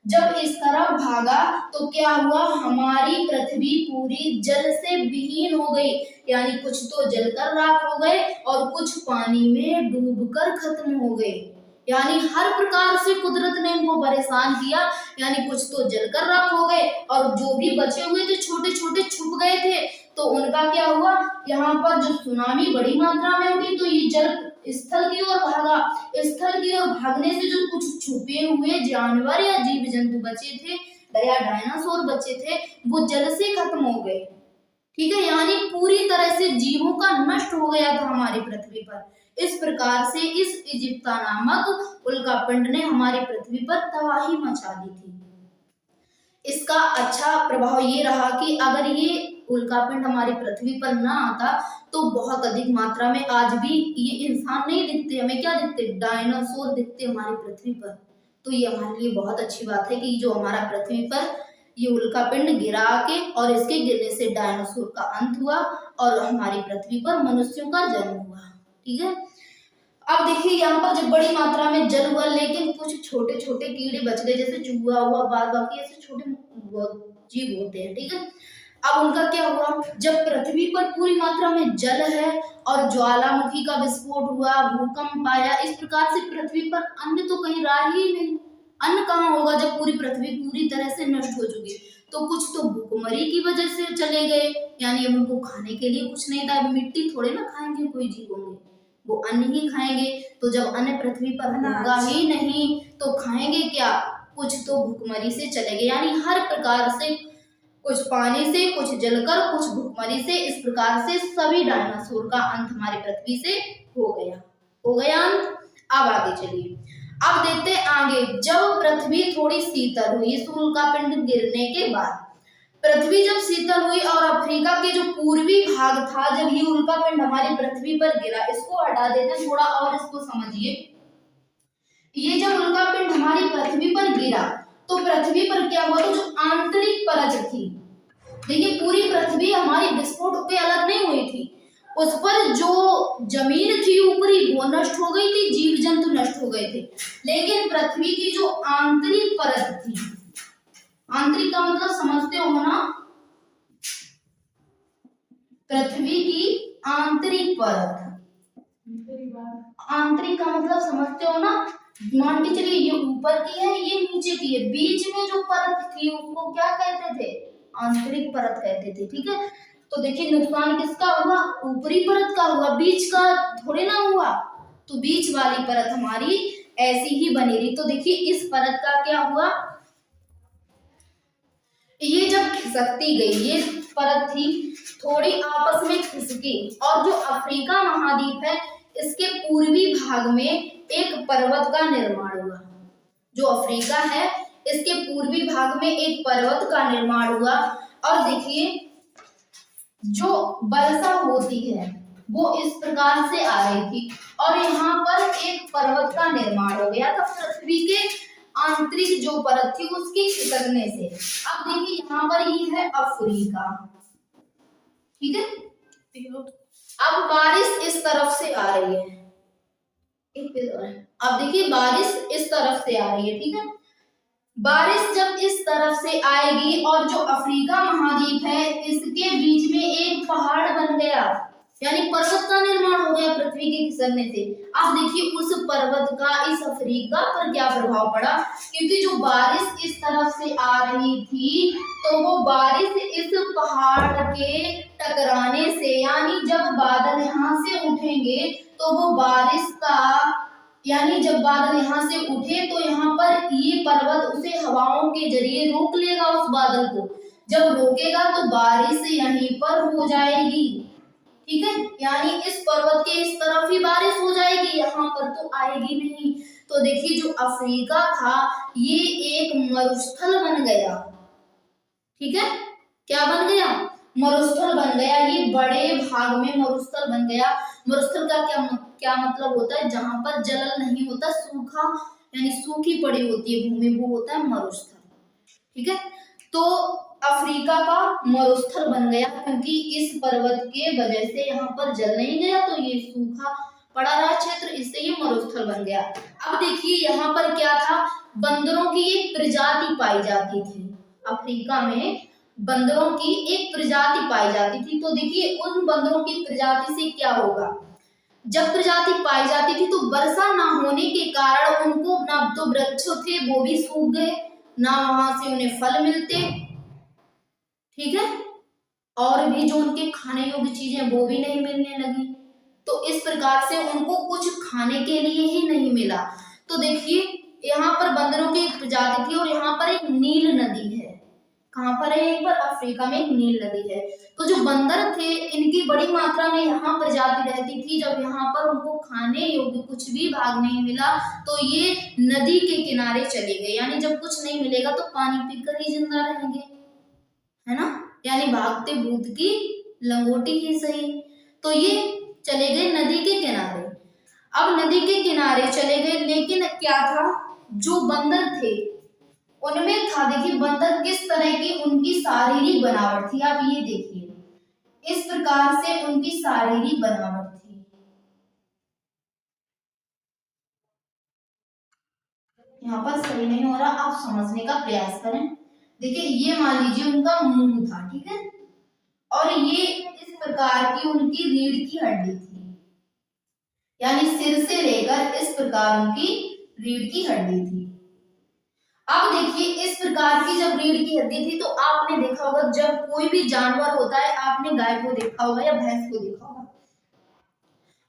जब इस तरफ भागा तो क्या हुआ, हमारी पृथ्वी पूरी जल से विहीन हो गई, यानी कुछ तो जलकर राख हो गए और कुछ पानी में डूबकर खत्म हो गए। यानी हर प्रकार से कुदरत ने इनको परेशान किया, यानी कुछ तो जलकर राख हो गए और जो भी बचे हुए थे छोटे छोटे छुप गए थे तो उनका क्या हुआ, यहाँ पर जो सुनामी बड़ी मात्रा में उठी तो ये जल स्थल की ओर भागा। स्थल की ओर भागने से जो कुछ छुपे हुए जानवर या जीव जंतु बचे थे या डायनासोर बचे थे वो जल से खत्म हो गए। ठीक है, यानी पूरी तरह से जीवों का नष्ट हो गया था हमारी पृथ्वी पर। इस प्रकार से इस इजिप्ता नामक उल्कापिंड ने हमारी पृथ्वी पर तबाही मचा दी थी। इसका अच्छा प्रभाव ये रहा कि अगर ये उल्कापिंड हमारी पृथ्वी पर ना आता तो बहुत अधिक मात्रा में आज भी ये इंसान नहीं दिखते, हमें क्या दिखते, डायनासोर दिखते हमारी पृथ्वी पर। तो ये हमारे लिए बहुत अच्छी बात है कि जो हमारा पृथ्वी पर ये उल्कापिंड गिरा के और इसके गिरने से डायनासोर का अंत हुआ और हमारी पृथ्वी पर मनुष्यों का जन्म हुआ। ठीक है, अब देखिए यहाँ पर जब बड़ी मात्रा में जल हुआ लेकिन कुछ छोटे छोटे कीड़े बच गए, जैसे चूहा हुआ, बाद बाकी ऐसे छोटे जीव होते हैं। ठीक है, अब उनका क्या हुआ, जब पृथ्वी पर पूरी मात्रा में जल है और ज्वालामुखी का विस्फोट हुआ, भूकंप आया, इस प्रकार से पृथ्वी पर अन्न तो कहीं रहा ही नहीं। अन्न कहाँ होगा जब पूरी पृथ्वी पूरी तरह से नष्ट हो चुकी। तो कुछ तो भूखमरी की वजह से चले गए, यानी अब उनको खाने के लिए कुछ नहीं था। मिट्टी थोड़े ना खाएंगे कोई जीव होंगे, वो अन्न ही खाएंगे। तो जब अन्न पृथ्वी पर होगा ही नहीं तो खाएंगे क्या, कुछ तो भूखमरी से चले गए। यानी हर प्रकार से, कुछ पानी से, कुछ जलकर, कुछ भूखमरी से, इस प्रकार से सभी डायनासोर का अंत हमारी पृथ्वी से हो गया अंत। अब आगे चलिए, अब देखते हैं आगे। जब पृथ्वी थोड़ी शीतल हुई इस उल्कापिंड गिरने के बाद, पृथ्वी जब शीतल हुई और अफ्रीका के जो पूर्वी भाग था, जब ये उल्कापिंड हमारी पृथ्वी पर गिरा, इसको हटा देते हैं थोड़ा और इसको समझिए। ये जब उल्कापिंड हमारी पृथ्वी पर गिरा तो पृथ्वी पर क्या हुआ, तो जो आंतरिक परत थी, देखिए पूरी पृथ्वी हमारी विस्फोट होकर अलग नहीं हुई थी, उस पर जो जमीन थी ऊपरी वो नष्ट हो गई थी, जीव जंतु नष्ट हो गए थे। लेकिन पृथ्वी की जो आंतरिक परत थी, आंतरिक का मतलब समझते हो ना, पृथ्वी की आंतरिक परत, आंतरिक का मतलब समझते हो ना, मान के चलिए ये ऊपर की है ये नीचे की है, बीच में जो परत थी उसको क्या कहते थे, आंतरिक परत कहते थे। ठीक है, तो देखिए नुकसान किसका हुआ, ऊपरी परत का हुआ, बीच का थोड़े ना हुआ। तो बीच वाली परत हमारी ऐसी ही बनी रही। तो देखिए इस परत का क्या हुआ, ये जब खिसकती गई, ये परत थी थोड़ी आपस में खिसकी और जो अफ्रीका महाद्वीप है इसके पूर्वी भाग में एक पर्वत का निर्माण हुआ। जो अफ्रीका है इसके पूर्वी भाग में एक पर्वत का निर्माण हुआ और देखिए जो वर्षा होती है वो इस प्रकार से आ रही थी और यहाँ पर एक पर्वत का निर्माण हो गया था। पृथ्वी के आंतरिक जो परत थी उसकी खिसकने से। अब देखिए यहाँ पर ये है अफ्रीका, ठीक है। अब बारिश इस तरफ से आ रही है, अब देखिए बारिश इस तरफ से आ रही है, ठीक है। बारिश जब इस तरफ से आएगी और जो अफ्रीका महाद्वीप है इसके बीच में एक पहाड़ बन गया, यानी पर्वत का निर्माण हो गया पृथ्वी के खिसकने से। अब देखिए उस पर्वत का इस अफ्रीका पर क्या प्रभाव पड़ा, क्योंकि जो बारिश इस तरफ से आ रही थी तो वो बारिश इस पहाड़ के टकराने से, यानी जब बादल यहाँ से उठेंगे तो वो बारिश का, यानी जब बादल यहाँ से उठे तो यहाँ पर ये पर्वत उसे हवाओं के जरिए रोक लेगा उस बादल को। जब रोकेगा तो बारिश यहीं पर हो जाएगी, ठीक है। यानी इस पर्वत के इस तरफ ही बारिश हो जाएगी, यहाँ पर तो आएगी नहीं। तो देखिए जो अफ्रीका था ये एक मरुस्थल बन गया, ठीक है। क्या बन गया? मरुस्थल बन गया। ये बड़े भाग में मरुस्थल बन गया। मरुस्थल का क्या मतलब होता है? जहां पर जल नहीं होता, सूखा यानी सूखी पड़ी होती है भूमि, वो होता है मरुस्थल, ठीक है। तो अफ्रीका का मरुस्थल बन गया क्योंकि इस पर्वत के वजह से यहाँ पर जल नहीं गया तो ये सूखा पड़ा रहा क्षेत्र, इससे ये मरुस्थल बन गया। अब देखिए यहाँ पर क्या था, बंदरों की एक प्रजाति पाई जाती थी। अफ्रीका में बंदरों की एक प्रजाति पाई जाती थी। तो देखिए उन बंदरों की प्रजाति से क्या होगा, जब प्रजाति पाई जाती थी तो वर्षा ना होने के कारण उनको ना तो वृक्ष थे वो भी सूख गए, ना वहां से उन्हें फल मिलते, ठीक है, और भी जो उनके खाने योग्य चीजें वो भी नहीं मिलने लगी। तो इस प्रकार से उनको कुछ खाने के लिए ही नहीं मिला। तो देखिए यहाँ पर बंदरों की एक प्रजाति थी और यहाँ पर एक नील नदी है। कहाँ पर है? यहीं पर अफ्रीका में एक नील नदी है। तो जो बंदर थे इनकी बड़ी मात्रा में यहाँ प्रजाति रहती थी। जब यहाँ पर उनको खाने योग्य कुछ भी भाग नहीं मिला तो ये नदी के किनारे चले गए, यानी जब कुछ नहीं मिलेगा तो पानी पीकर ही जिंदा रहेंगे, है ना, यानी भागते भूत की लंगोटी ही सही। तो ये चले गए नदी के किनारे। अब नदी के किनारे चले गए, लेकिन क्या था, जो बंदर थे उनमें था, देखिए बंदर किस तरह की उनकी शारीरिक बनावट थी। आप ये देखिए इस प्रकार से उनकी शारीरिक बनावट थी। यहाँ पर सही नहीं हो रहा, आप समझने का प्रयास करें। देखिए ये मान लीजिए उनका मुंह था, ठीक है, और ये इस प्रकार की उनकी रीढ़ की हड्डी थी, यानी सिर से लेकर इस प्रकार उनकी रीढ़ की हड्डी थी। अब देखिए इस प्रकार की जब रीढ़ की हड्डी थी तो आपने देखा होगा जब कोई भी जानवर होता है, आपने गाय को देखा होगा या भैंस को देखा होगा,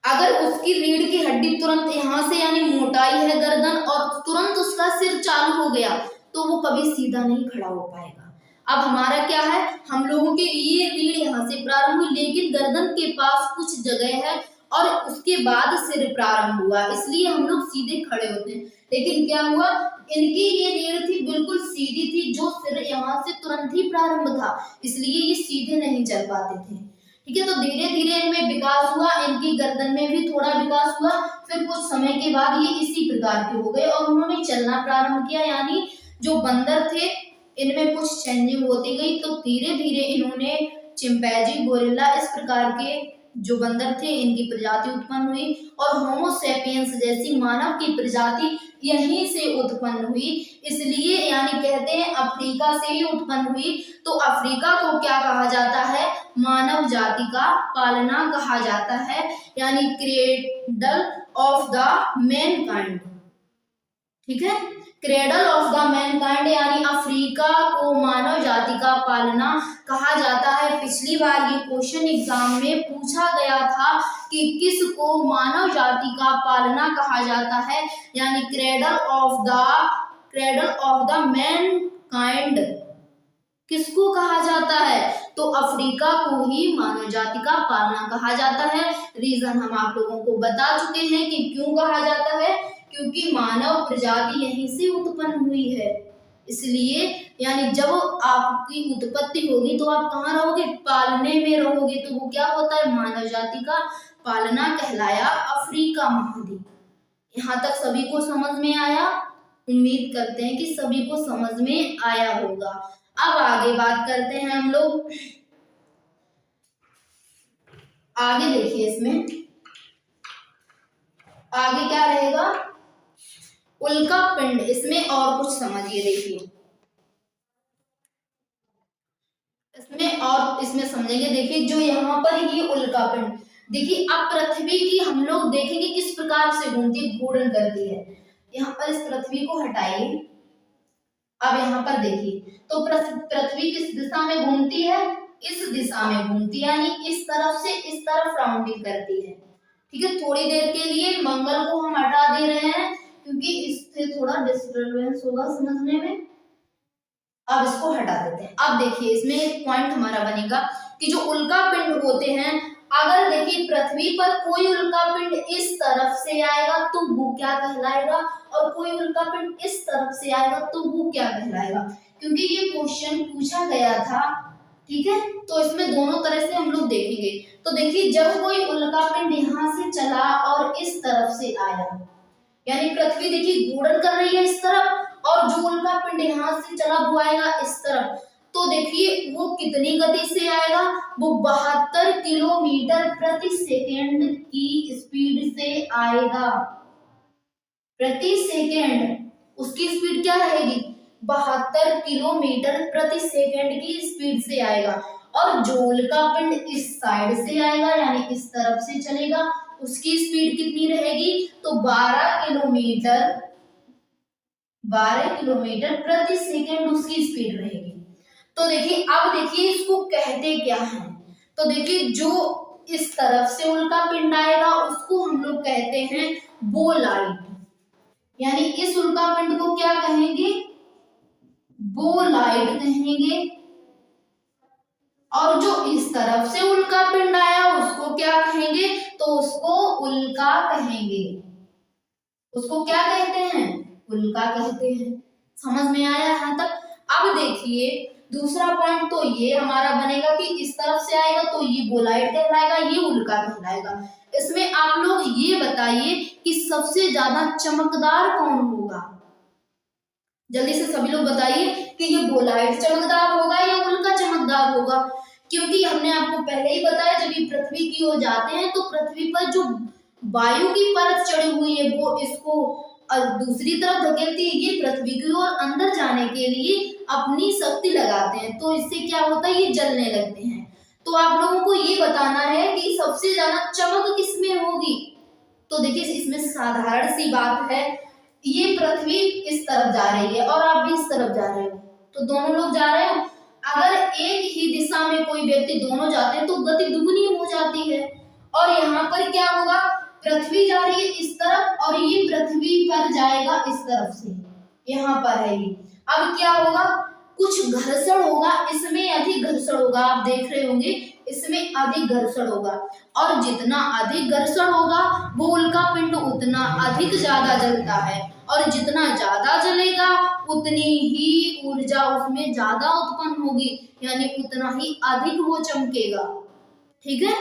अगर उसकी रीढ़ की हड्डी तुरंत यहाँ से यानी मोटाई है गर्दन और तुरंत उसका सिर चालू हो गया तो वो कभी सीधा नहीं खड़ा हो पाएगा। अब हमारा क्या है, हम लोगों के ये रीढ़ यहाँ से प्रारंभ हुई लेकिन गर्दन के पास कुछ जगह है और उसके बाद सिर प्रारंभ हुआ, इसलिए हम लोग सीधे खड़े होते हैं। लेकिन क्या हुआ, इनकी ये रीढ़ थी बिल्कुल सीधी थी, जो सिर यहाँ से तुरंत ही प्रारंभ था, इसलिए ये सीधे नहीं चल पाते थे, ठीक है। तो धीरे धीरे इनमें विकास हुआ, इनकी गर्दन में भी थोड़ा विकास हुआ, फिर कुछ समय के बाद ये इसी प्रकार के हो गए और उन्होंने चलना प्रारंभ किया, यानी जो बंदर थे इनमें कुछ चेंजिंग होती गई। तो धीरे धीरे इन्होंने चिंपैंजी, गोरिल्ला इस प्रकार के जो बंदर थे इनकी प्रजाति उत्पन्न हुई और होमो सैपियंस जैसी मानव की प्रजाति यहीं से उत्पन्न हुई। इसलिए यानी कहते हैं अफ्रीका से ही उत्पन्न हुई। तो अफ्रीका को क्या कहा जाता है, मानव जाति का पालना कहा जाता है, यानी क्रेडल ऑफ द मैनकाइंड, ठीक है, क्रेडल ऑफ द मैनकाइंड, यानी अफ्रीका को मानव जाति का पालना कहा जाता है। पिछली बार ये क्वेश्चन एग्जाम में पूछा गया था कि किसको मानव जाति का पालना कहा जाता है, यानी क्रेडल ऑफ द मैनकाइंड किसको कहा जाता है, तो अफ्रीका को ही मानव जाति का पालना कहा जाता है। रीजन हम आप लोगों को बता चुके हैं कि क्यों कहा जाता है, क्योंकि मानव प्रजाति यहीं से उत्पन्न हुई है, इसलिए यानी जब आपकी उत्पत्ति होगी तो आप कहाँ रहोगे, पालने में रहोगे, तो वो क्या होता है, मानव जाति का पालना कहलाया अफ्रीका महाद्वीप। यहाँ तक सभी को समझ में आया? उम्मीद करते हैं कि सभी को समझ में आया होगा। अब आगे बात करते हैं हम लोग। आगे देखिए, इसमें आगे क्या रहेगा, उल्का पिंड। इसमें और कुछ समझिए, देखिए इसमें समझेंगे। देखिए जो यहाँ पर ये उल्का पिंड, देखिए अब पृथ्वी की हम लोग देखेंगे किस प्रकार से घूमती है, घूर्णन करती है। यहाँ पर इस पृथ्वी को हटाइए, अब यहाँ पर देखिए तो पृथ्वी किस दिशा में घूमती है, इस दिशा में घूमती है, यानी इस तरफ से इस तरफ राउंडिंग करती है। ठीक है, थोड़ी देर के लिए मंगल को हम हटा दे रहे हैं क्योंकि इससे थोड़ा डिस्टरबेंस होगा समझने में। अब इसको हटा देते हैं। अब देखिए इसमें एक पॉइंट हमारा बनेगा कि जो उल्का पिंड होते हैं, अगर देखिए पृथ्वी पर कोई उल्का पिंड इस तरफ से आएगा तो वो क्या कहलाएगा, और कोई उल्का पिंड इस तरफ से आएगा तो वो क्या कहलाएगा, क्योंकि ये क्वेश्चन पूछा गया था। ठीक है, तो इसमें दोनों तरह से हम लोग देखेंगे। तो देखिए जब कोई उल्का पिंड यहाँ से चला और इस तरफ से आया, यानी पृथ्वी देखिए घूर्णन कर रही है इस तरफ, और जो उल्का पिंड यहाँ से चला वो आएगा इस तरफ, तो देखिए वो कितनी गति से आएगा, वो 72 किलोमीटर प्रति सेकेंड की स्पीड से आएगा। प्रति सेकेंड उसकी स्पीड क्या रहेगी, 72 किलोमीटर प्रति सेकेंड की स्पीड से आएगा। और जो उल्का पिंड इस साइड से आएगा यानी इस तरफ से चलेगा, उसकी स्पीड कितनी रहेगी, तो 12 किलोमीटर प्रति सेकेंड उसकी स्पीड रहेगी। तो देखिए अब देखिए इसको कहते क्या हैं, तो देखिए जो इस तरफ से उल्का पिंड आएगा उसको हम लोग कहते हैं बोलाइट, यानी इस उल्का पिंड को क्या कहेंगे, बोलाइट कहेंगे। और जो इस तरफ से उल्का पिंड आया उसको क्या कहेंगे, तो उसको उल्का कहेंगे। उसको क्या कहते हैं, उल्का कहते हैं। समझ में आया यहाँ तक। अब देखिए दूसरा पॉइंट तो ये हमारा बनेगा कि इस तरफ से आएगा तो ये बोलाइट कहलाएगा, ये उल्का कहलाएगा। इसमें आप लोग ये बताइए कि सबसे ज्यादा चमकदार कौन होगा, जल्दी से सभी लोग बताइए कि ये बोलाइट चमकदार होगा या उल्का चमकदार होगा। क्योंकि हमने आपको पहले ही बताया जब ये पृथ्वी की ओर जाते हैं तो पृथ्वी पर जो वायु की परत चढ़ी हुई है वो इसको दूसरी तरफ धकेलती है, ये पृथ्वी की ओर अंदर जाने के लिए अपनी शक्ति लगाते हैं, तो इससे क्या होता है, ये जलने लगते हैं। तो आप लोगों को ये बताना है कि सबसे ज्यादा चमक किसमें होगी। तो देखिए इसमें साधारण सी बात है, ये पृथ्वी इस तरफ जा रही है और आप भी इस तरफ जा रहे हो, तो दोनों लोग जा रहे हो। अगर एक ही दिशा में कोई व्यक्ति दोनों जाते हैं तो गति दुगनी हो जाती है। और यहाँ पर क्या होगा, पृथ्वी जा रही है इस तरफ और ये पृथ्वी पर जाएगा इस तरफ से, यहाँ पर है ये। अब क्या होगा, कुछ घर्षण होगा, इसमें अधिक घर्षण होगा, आप देख रहे होंगे इसमें अधिक घर्षण होगा। और जितना अधिक घर्षण होगा वो उल्का पिंड उतना अधिक ज्यादा जलता है, और जितना ज्यादा जलेगा उतनी ही ऊर्जा उसमें ज्यादा उत्पन्न होगी, यानी उतना ही अधिक वो चमकेगा। ठीक है,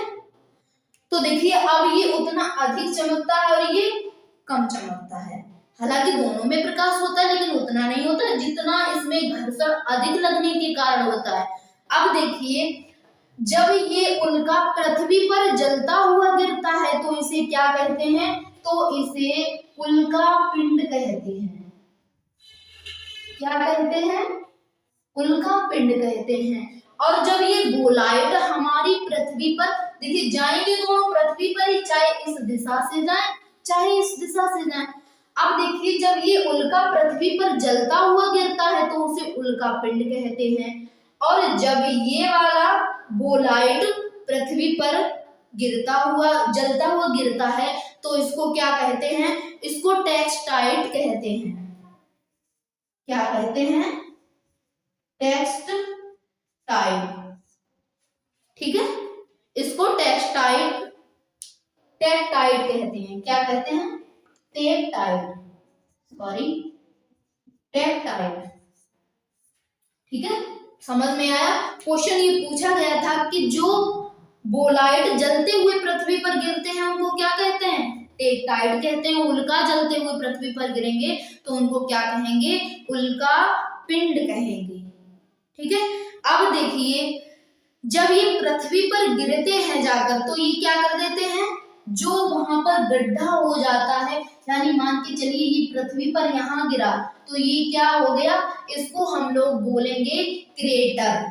तो देखिए अब ये उतना अधिक चमकता है और ये कम चमकता है। हालांकि दोनों में प्रकाश होता है लेकिन उतना नहीं होता जितना इसमें घर्षण अधिक लगने के कारण होता है। अब देखिए जब ये उल्का पृथ्वी पर जलता हुआ गिरता है तो इसे क्या कहते हैं, तो इसे उल्का पिंड कहते हैं। क्या कहते हैं, उल्का पिंड कहते हैं। और जब ये बोलाइट हमारी पृथ्वी पर देखिए जाएंगे दोनों पृथ्वी पर ही, चाहे इस दिशा से जाए चाहे इस दिशा से जाए। अब देखिए जब ये उल्का पृथ्वी पर जलता हुआ गिरता है तो उसे उल्का पिंड कहते हैं। और जब ये वाला बोलाइट पृथ्वी पर जलता हुआ गिरता है तो इसको क्या कहते हैं, इसको टेक्सटाइट कहते हैं। क्या कहते हैं, टेक्सटाइट। ठीक है, इसको टेक्टाइट कहते हैं। क्या कहते हैं, टेक्टाइट। ठीक है, समझ में आया। क्वेश्चन ये पूछा गया था कि जो बोलाइट जलते हुए पृथ्वी पर गिरते हैं उनको क्या कहते हैं, टेक्टाइड कहते हैं। उल्का जलते हुए पृथ्वी पर गिरेंगे तो उनको क्या कहेंगे? उल्का पिंड कहेंगे। ठीक है, अब देखिए जब ये पृथ्वी पर गिरते हैं जाकर तो ये क्या कर देते हैं, जो वहां पर गड्ढा हो जाता है, यानी मान के चलिए ये पृथ्वी पर यहाँ गिरा तो ये क्या हो गया, इसको हम लोग बोलेंगे क्रेटर।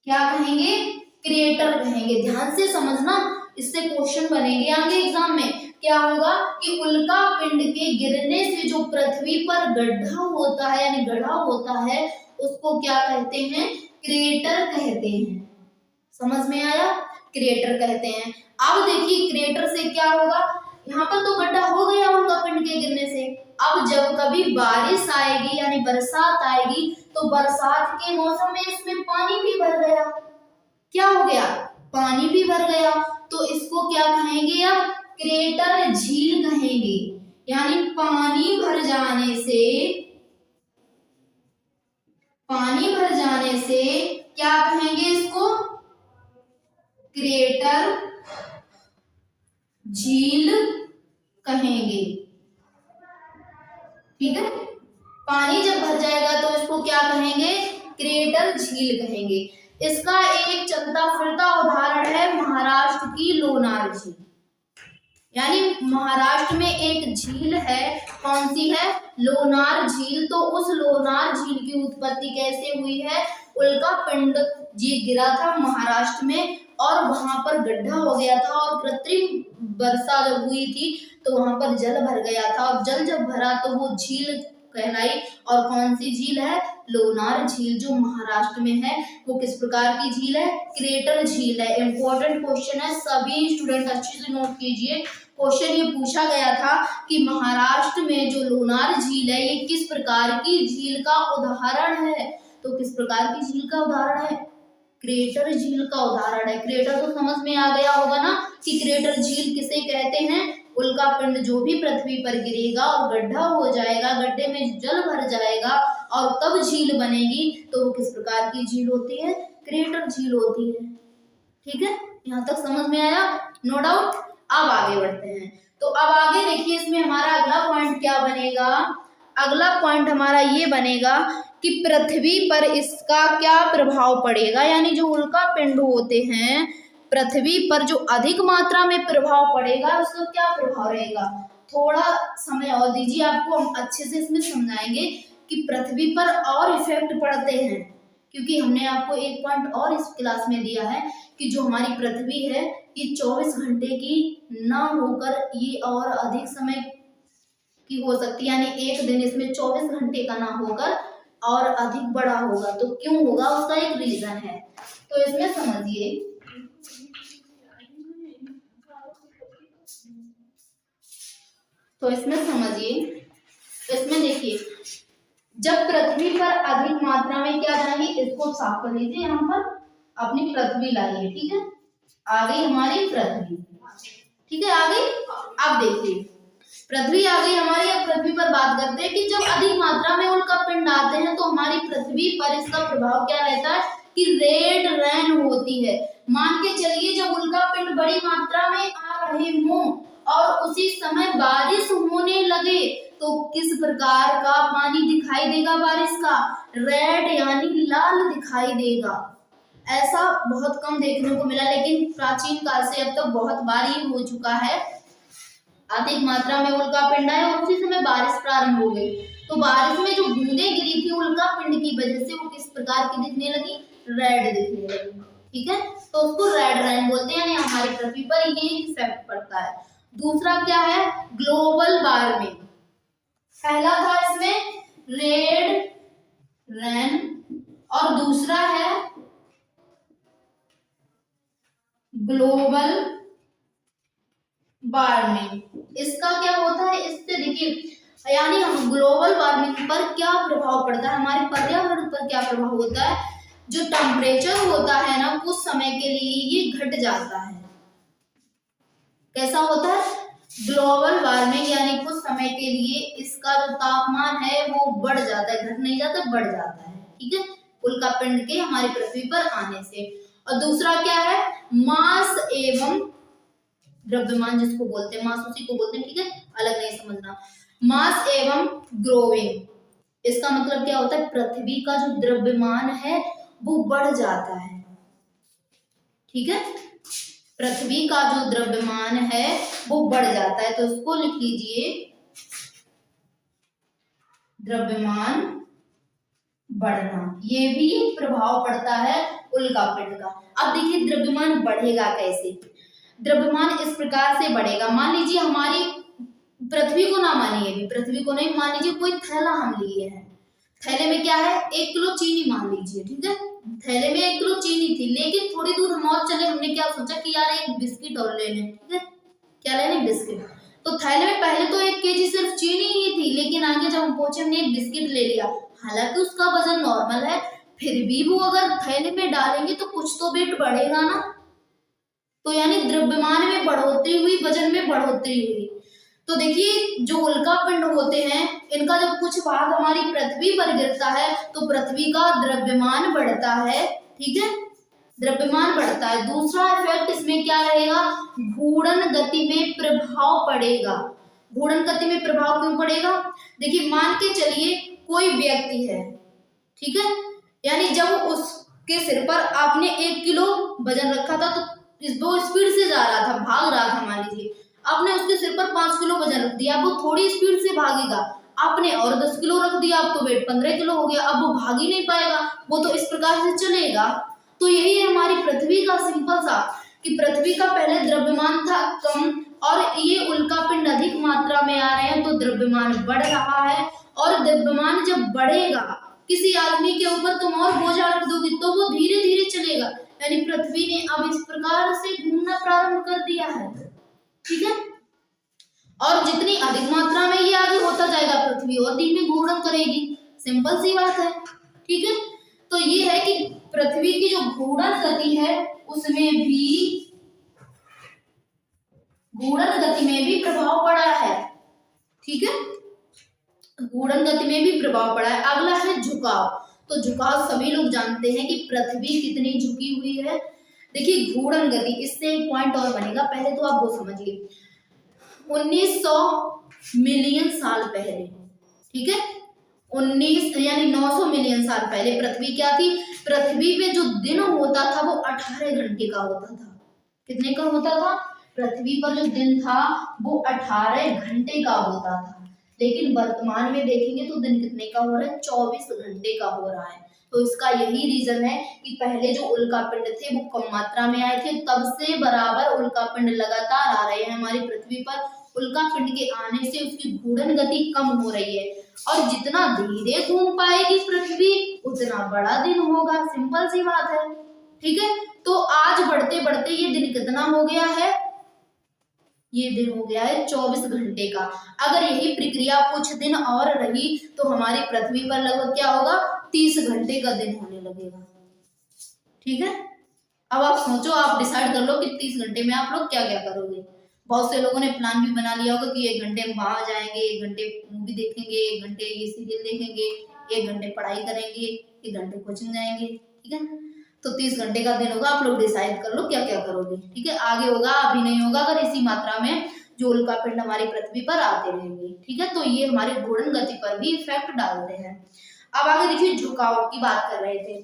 क्या कहेंगे? क्रेटर कहेंगे। ध्यान से समझना, इससे क्वेश्चन बनेंगे आगे एग्जाम में। क्या होगा कि उल्का पिंड के गिरने से जो पृथ्वी पर गड्ढा होता है यानी गड्ढा होता है उसको क्या कहते हैं? क्रेटर कहते हैं। समझ में आया? क्रेटर कहते हैं। अब देखिए क्रेटर से क्या होगा, यहाँ पर तो गड्ढा हो गया उल्का पिंड के गिरने से। अब जब कभी बारिश आएगी यानी बरसात आएगी तो बरसात के मौसम में इसमें पानी भी भर गया। क्या हो गया? पानी भी भर गया। तो इसको क्या कहेंगे? अब क्रेटर झील कहेंगे। यानी पानी भर जाने से क्या कहेंगे इसको? क्रेटर झील कहेंगे। ठीक है, पानी जब भर जाएगा तो इसको क्या कहेंगे? क्रेटर झील कहेंगे। इसका एक चलता फिरता उदाहरण है महाराष्ट्र की लोनार झील। यानी महाराष्ट्र में एक झील है, कौन सी है? लोनार झील। तो उस लोनार झील की उत्पत्ति कैसे हुई है? उल्का पिंड जी गिरा था महाराष्ट्र में और वहां पर गड्ढा हो गया था और कृत्रिम वर्षा जब हुई थी तो वहां पर जल भर गया था और जल जब भरा तो वो झील कहलाई। और कौन सी झील है? लोनार झील, जो महाराष्ट्र में है। वो किस प्रकार की झील है? क्रेटर झील है। इंपॉर्टेंट क्वेश्चन है, सभी स्टूडेंट अच्छे से नोट कीजिए। क्वेश्चन ये पूछा गया था कि महाराष्ट्र में जो लोनार झील है ये किस प्रकार की झील का उदाहरण है? तो किस प्रकार की झील का उदाहरण है? क्रेटर झील का उदाहरण है। क्रेटर तो समझ में आ गया होगा ना कि क्रेटर झील किसे कहते हैं? उल्का पिंड जो भी पृथ्वी पर गिरेगा और गड्ढा हो जाएगा, गड्ढे में जल भर जाएगा और तब झील बनेगी तो वो किस प्रकार की झील होती है? क्रेटर झील होती है। ठीक है, यहाँ तक समझ में आया? No doubt. अब आगे बढ़ते हैं। तो अब आगे देखिए इसमें हमारा अगला पॉइंट क्या बनेगा? अगला पॉइंट हमारा ये बनेगा कि पृथ्वी पर इसका क्या प्रभाव पड़ेगा। यानी जो उल्का पिंड होते हैं पृथ्वी पर जो अधिक मात्रा में प्रभाव पड़ेगा उसका क्या प्रभाव रहेगा? थोड़ा समय और दीजिए, आपको हम अच्छे से इसमें समझाएंगे कि पृथ्वी पर और इफेक्ट पड़ते हैं। क्योंकि हमने आपको एक पॉइंट और इस क्लास में दिया है कि जो हमारी पृथ्वी है ये 24 घंटे की ना होकर ये और अधिक समय की हो सकती है। यानी एक दिन इसमें 24 घंटे का ना होकर और अधिक बड़ा होगा। तो क्यों होगा? उसका एक रीजन है। तो इसमें समझिए, इसमें देखिए जब पृथ्वी पर अधिक मात्रा में क्या जाएगी, इसको साफ कर लीजिए, यहाँ पर अपनी पृथ्वी लाइए। ठीक है, आ गई हमारी पृथ्वी। ठीक है, आ गई। अब देखिए पृथ्वी आ गई हमारी। अब पृथ्वी पर बात करते हैं कि जब अधिक मात्रा में उल्का पिंड आते हैं तो हमारी पृथ्वी पर इसका प्रभाव क्या रहता है कि रेड रेन होती है। मान के चलिए जब उल्का पिंड बड़ी मात्रा में आ रहे हों और उसी समय बारिश होने लगे तो किस प्रकार का पानी दिखाई देगा? बारिश का रेड यानी लाल दिखाई देगा। ऐसा बहुत कम देखने को मिला, लेकिन प्राचीन काल से अब तक बहुत बार ये हो चुका है। अधिक मात्रा में उल्का पिंड आया और उसी समय बारिश प्रारंभ हो गई तो बारिश में जो बूंदें गिरी थी उल्का पिंड की वजह से वो किस प्रकार की दिखने लगी? रेड दिखने लगी। ठीक है, तो उसको रेड रेन बोलते हैं। यानी हमारी पृथ्वी पर ये इफेक्ट पड़ता है। दूसरा क्या है? Global warming. पहला था इसमें रेड रेन और दूसरा है ग्लोबल वार्मिंग। इसका क्या होता है? इससे देखिए यानी हम ग्लोबल वार्मिंग पर क्या प्रभाव पड़ता है, हमारे पर्यावरण पर क्या प्रभाव होता है? जो टेम्परेचर होता है ना कुछ समय के लिए ये घट जाता है। कैसा होता है? ग्लोबल वार्मिंग यानी कुछ समय के लिए इसका जो तापमान है वो बढ़ जाता है, घट नहीं जाता, बढ़ जाता है। ठीक है, उल्का पिंड के हमारी पृथ्वी पर आने से। और दूसरा क्या है? मास एवं द्रव्यमान जिसको बोलते हैं, मास उसी को बोलते हैं, ठीक है, अलग नहीं समझना। मास एवं ग्रोइंग, इसका मतलब क्या होता है, पृथ्वी का जो द्रव्यमान है वो बढ़ जाता है, ठीक है, पृथ्वी का जो द्रव्यमान है वो बढ़ जाता है, तो उसको लिख लीजिए द्रव्यमान बढ़ना, ये भी प्रभाव पड़ता है उल्कापिंड का। अब देखिए द्रव्यमान बढ़ेगा कैसे, द्रव्यमान इस प्रकार से बढ़ेगा, मान लीजिए हमारी पृथ्वी को ना मानिए, भी पृथ्वी को नहीं, मान लीजिए कोई थैला हम लिए हैं, थैले में क्या है, 1 किलो चीनी मान लीजिए, ठीक है, थैले में 1 किलो चीनी थी, लेकिन थोड़ी दूर हम और चले, हमने क्या सोचा कि यार एक बिस्किट और ले लें, ठीक है, क्या लेने, बिस्किट, तो थैले में पहले तो 1 केजी सिर्फ चीनी ही थी, लेकिन आगे जब हम पहुंचे हमने एक बिस्किट ले लिया, हालांकि उसका वजन नॉर्मल है, फिर भी वो अगर थैले में डालेंगे तो कुछ तो वेट बढ़ेगा ना, तो यानी द्रव्यमान में बढ़ोतरी हुई, वजन में बढ़ोतरी हुई। तो देखिए जो उल्कापिंड होते हैं इनका जब कुछ भाग हमारी पृथ्वी पर गिरता है तो पृथ्वी का द्रव्यमान बढ़ता है, ठीक है, द्रव्यमान बढ़ता है। दूसरा इफेक्ट इसमें क्या रहेगा, घूर्णन गति में प्रभाव पड़ेगा। घूर्णन गति में प्रभाव क्यों पड़ेगा, देखिए मान के चलिए कोई व्यक्ति है, ठीक है, यानी जब उसके सिर पर आपने 1 किलो वजन रखा था तो वो स्पीड से जा रहा था, भाग रहा था, मान लीजिए आपने उसके सिर पर 5 किलो वजन रख दिया, अब वो थोड़ी स्पीड से भागेगा, आपने और 10 किलो रख दिया, अब तो वेट 15 किलो हो गया, अब वो भाग ही नहीं पाएगा, वो तो इस प्रकार से चलेगा। तो यही है हमारी पृथ्वी का सिंपल सा, कि पृथ्वी का पहले द्रव्यमान था कम और ये उल्कापिंड अधिक मात्रा में आ रहे हैं तो द्रव्यमान बढ़ रहा है, और द्रव्यमान जब बढ़ेगा, किसी आदमी के ऊपर तुम और बोझा रख दोगे तो वो धीरे धीरे चलेगा, यानी पृथ्वी ने अब इस प्रकार से घूमना प्रारंभ कर दिया है, ठीक है, और जितनी अधिक मात्रा में ये आगे होता जाएगा पृथ्वी और धीमे घूर्णन करेगी, सिंपल सी बात है, ठीक है। तो ये है कि पृथ्वी की जो घूर्णन गति है उसमें भी, घूर्णन गति में भी प्रभाव पड़ा है, ठीक है, घूर्णन गति में भी प्रभाव पड़ा है। अगला है झुकाव, तो झुकाव सभी लोग जानते हैं कि पृथ्वी कितनी झुकी हुई है। देखिए घूर्णन गति, इससे एक पॉइंट और बनेगा, पहले तो आप वो समझिए 1900 मिलियन साल पहले, ठीक है, 19 यानी 900 मिलियन साल पहले पृथ्वी क्या थी, पृथ्वी पे जो दिन होता था वो 18 घंटे का होता था। कितने का होता था, पृथ्वी पर जो दिन था वो 18 घंटे का होता था, लेकिन वर्तमान में देखेंगे तो दिन कितने का हो रहा है, 24 घंटे का हो रहा है। तो इसका यही रीजन है कि पहले जो उल्कापिंड थे वो कम मात्रा में आए थे, तब से बराबर उल्कापिंड लगातार आ रहे हैं हमारी पृथ्वी पर। उल्कापिंड के आने से उसकी घूर्णन गति कम हो रही है, और जितना धीरे घूम पाएगी पृथ्वी उतना बड़ा दिन होगा, सिंपल सी बात है, ठीक है। तो आज बढ़ते बढ़ते ये दिन कितना हो गया है, ये दिन हो गया है 24 घंटे का। अगर यही प्रक्रिया कुछ दिन और रही तो हमारी पृथ्वी पर लगभग क्या होगा, 30 घंटे का दिन होने लगेगा, ठीक है। अब आप सोचो, आप डिसाइड कर लो कि 30 घंटे में आप लोग क्या क्या करोगे। बहुत से लोगों ने प्लान भी बना लिया होगा कि 1 घंटे हम वहां जाएंगे, 1 घंटे मूवी देखेंगे, 1 घंटे ये सीरियल देखेंगे, 1 घंटे पढ़ाई करेंगे, 1 घंटे कोचिंग जाएंगे, ठीक है। तो 30 घंटे का दिन होगा, आप लोग डिसाइड कर लो क्या क्या करोगे, ठीक है। आगे होगा अभी नहीं होगा अगर इसी मात्रा में जो उल्कापिंड हमारी पृथ्वी पर आते रहेंगे, ठीक है। तो ये हमारी घूर्णन गति पर भी इफेक्ट डालते हैं। अब आगे देखिए, झुकाव की बात कर रहे थे,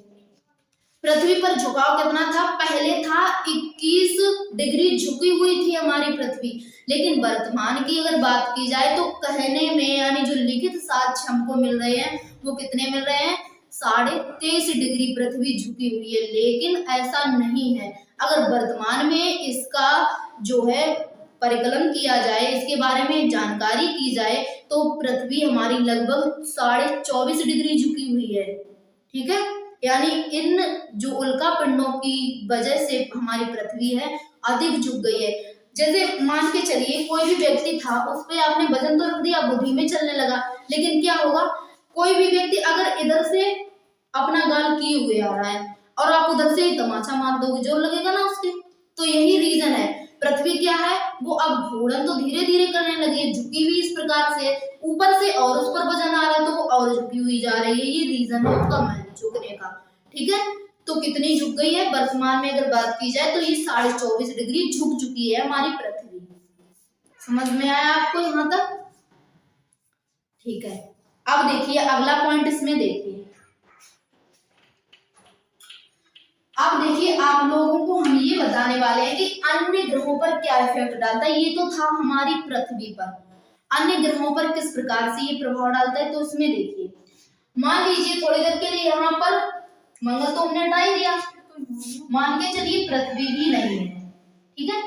पृथ्वी पर झुकाव कितना था, पहले था 21 डिग्री झुकी हुई थी हमारी पृथ्वी, लेकिन वर्तमान की अगर बात की जाए तो कहने में, यानी जो लिखित साक्ष्य हमको मिल रहे हैं वो कितने मिल रहे हैं, 23.5 डिग्री पृथ्वी झुकी हुई है। लेकिन ऐसा नहीं है, अगर वर्तमान में इसका जो है परिकलन किया जाए, इसके बारे में जानकारी की जाए तो पृथ्वी हमारी लगभग 24.5 डिग्री झुकी हुई है, ठीक है। यानी इन जो उल्कापिंडों की वजह से हमारी पृथ्वी है अधिक झुक गई है। जैसे मान के चलिए कोई भी व्यक्ति था, उस पर आपने वजन तो रख दिया, वो धीमे चलने लगा, लेकिन क्या होगा, कोई भी व्यक्ति अगर इधर से अपना गाल किए हुए आ रहा है और आप उधर से ही तमाचा मार दोगे, जोर लगेगा ना उसके। तो यही रीजन है, पृथ्वी क्या है, वो अब घूर्णन तो धीरे धीरे करने लगी है, झुकी हुई इस प्रकार से, ऊपर से और उस पर वजन आ रहा है तो वो और झुकी हुई जा रही है, ये रीजन है उसका झुकने का, ठीक है। तो कितनी झुक गई है, वर्तमान में अगर बात की जाए तो ये 24.5 डिग्री झुक चुकी है हमारी पृथ्वी, समझ में आया आपको यहाँ तक? ठीक है, अब देखिए अगला पॉइंट इसमें देखिए। अब देखिए आप लोगों को हम ये बताने वाले हैं कि अन्य ग्रहों पर क्या इफेक्ट डालता है। ये तो था हमारी पृथ्वी पर, अन्य ग्रहों पर किस प्रकार से ये प्रभाव डालता है। तो इसमें देखिए, मान लीजिए थोड़ी देर के लिए यहाँ पर मंगल तो हमने हटा ही दिया, मान के चलिए पृथ्वी भी नहीं है, ठीक है,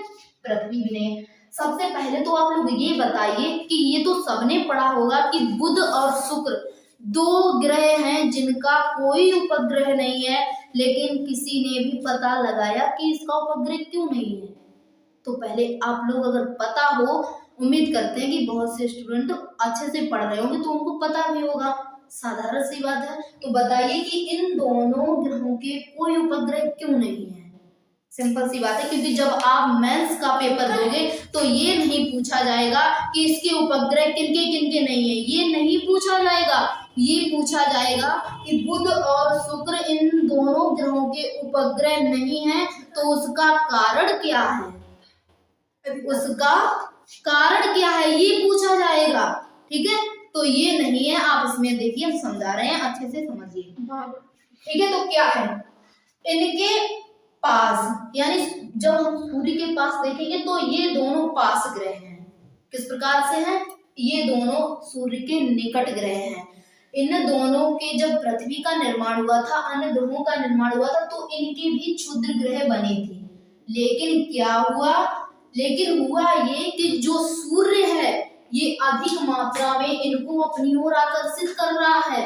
पृथ्वी भी नहीं है। सबसे पहले तो आप लोग ये बताइए कि ये तो सबने पढ़ा होगा कि बुध और शुक्र दो ग्रह हैं जिनका कोई उपग्रह नहीं है, लेकिन किसी ने भी पता लगाया कि इसका उपग्रह क्यों नहीं है। तो पहले आप लोग अगर पता हो, उम्मीद करते हैं कि बहुत से स्टूडेंट अच्छे से पढ़ रहे होंगे तो उनको पता भी होगा, साधारण सी बात है। तो बताइए कि इन दोनों ग्रहों के कोई उपग्रह क्यों नहीं है। सिंपल सी बात है, क्योंकि जब आप मेंस का पेपर दोगे तो ये नहीं पूछा जाएगा कि इसके उपग्रह किनके किनके नहीं है, ये नहीं पूछा जाएगा। ये पूछा जाएगा कि बुध और शुक्र इन दोनों ग्रहों के उपग्रह नहीं है, तो उसका कारण क्या है, उसका कारण क्या है, ये पूछा जाएगा। ठीक है, तो ये नहीं है। आप इसमें देखिए, हम समझा रहे हैं, अच्छे से समझिए। ठीक है, तो क्या है, इनके पास, यानी जब हम सूर्य के पास देखेंगे तो ये दोनों पास ग्रह हैं। किस प्रकार से हैं, ये दोनों सूर्य के निकट ग्रह हैं। इन दोनों के जब पृथ्वी का निर्माण हुआ था, अन्य ग्रहों का निर्माण हुआ था, तो इनके भी क्षुद्र ग्रह बने थे। लेकिन क्या हुआ, लेकिन हुआ ये कि जो सूर्य है ये अधिक मात्रा में इनको अपनी ओर आकर्षित कर रहा है।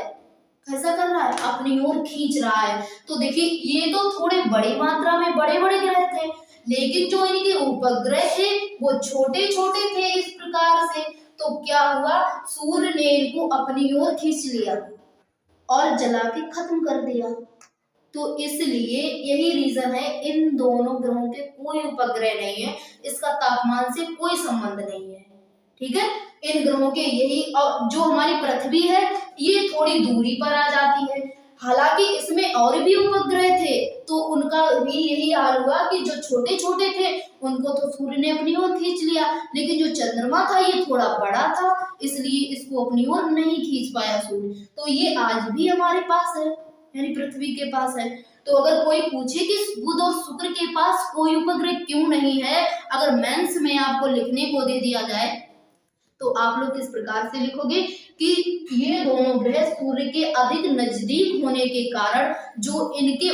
कैसा कर रहा है, अपनी ओर खींच रहा है। तो देखिए, ये तो थोड़े बड़ी मात्रा में बड़े बड़े ग्रह थे, लेकिन जो इनके उपग्रह थे वो छोटे छोटे थे। इस प्रकार से तो क्या हुआ, सूर्य ने इनको अपनी ओर खींच लिया और जला के खत्म कर दिया। तो इसलिए यही रीजन है, इन दोनों ग्रहों के कोई उपग्रह नहीं है, इसका तापमान से कोई संबंध नहीं है। ठीक है, इन ग्रहों के यही, और जो हमारी पृथ्वी है ये थोड़ी दूरी पर आ जाती है। हालांकि इसमें और भी उपग्रह थे, तो उनका भी यही हाल हुआ कि जो छोटे छोटे थे उनको तो सूर्य ने अपनी ओर खींच लिया, लेकिन जो चंद्रमा था ये थोड़ा बड़ा था, इसलिए इसको अपनी ओर नहीं खींच पाया सूर्य। तो ये आज भी हमारे पास है, यानी पृथ्वी के पास है। तो अगर कोई पूछे कि बुध और शुक्र के पास कोई उपग्रह क्यों नहीं है, अगर मेंस में आपको लिखने को दे दिया जाए तो आप लोग किस प्रकार से लिखोगे कि ये दोनों ग्रह सूर्य के अधिक नजदीक होने के कारण जो इनके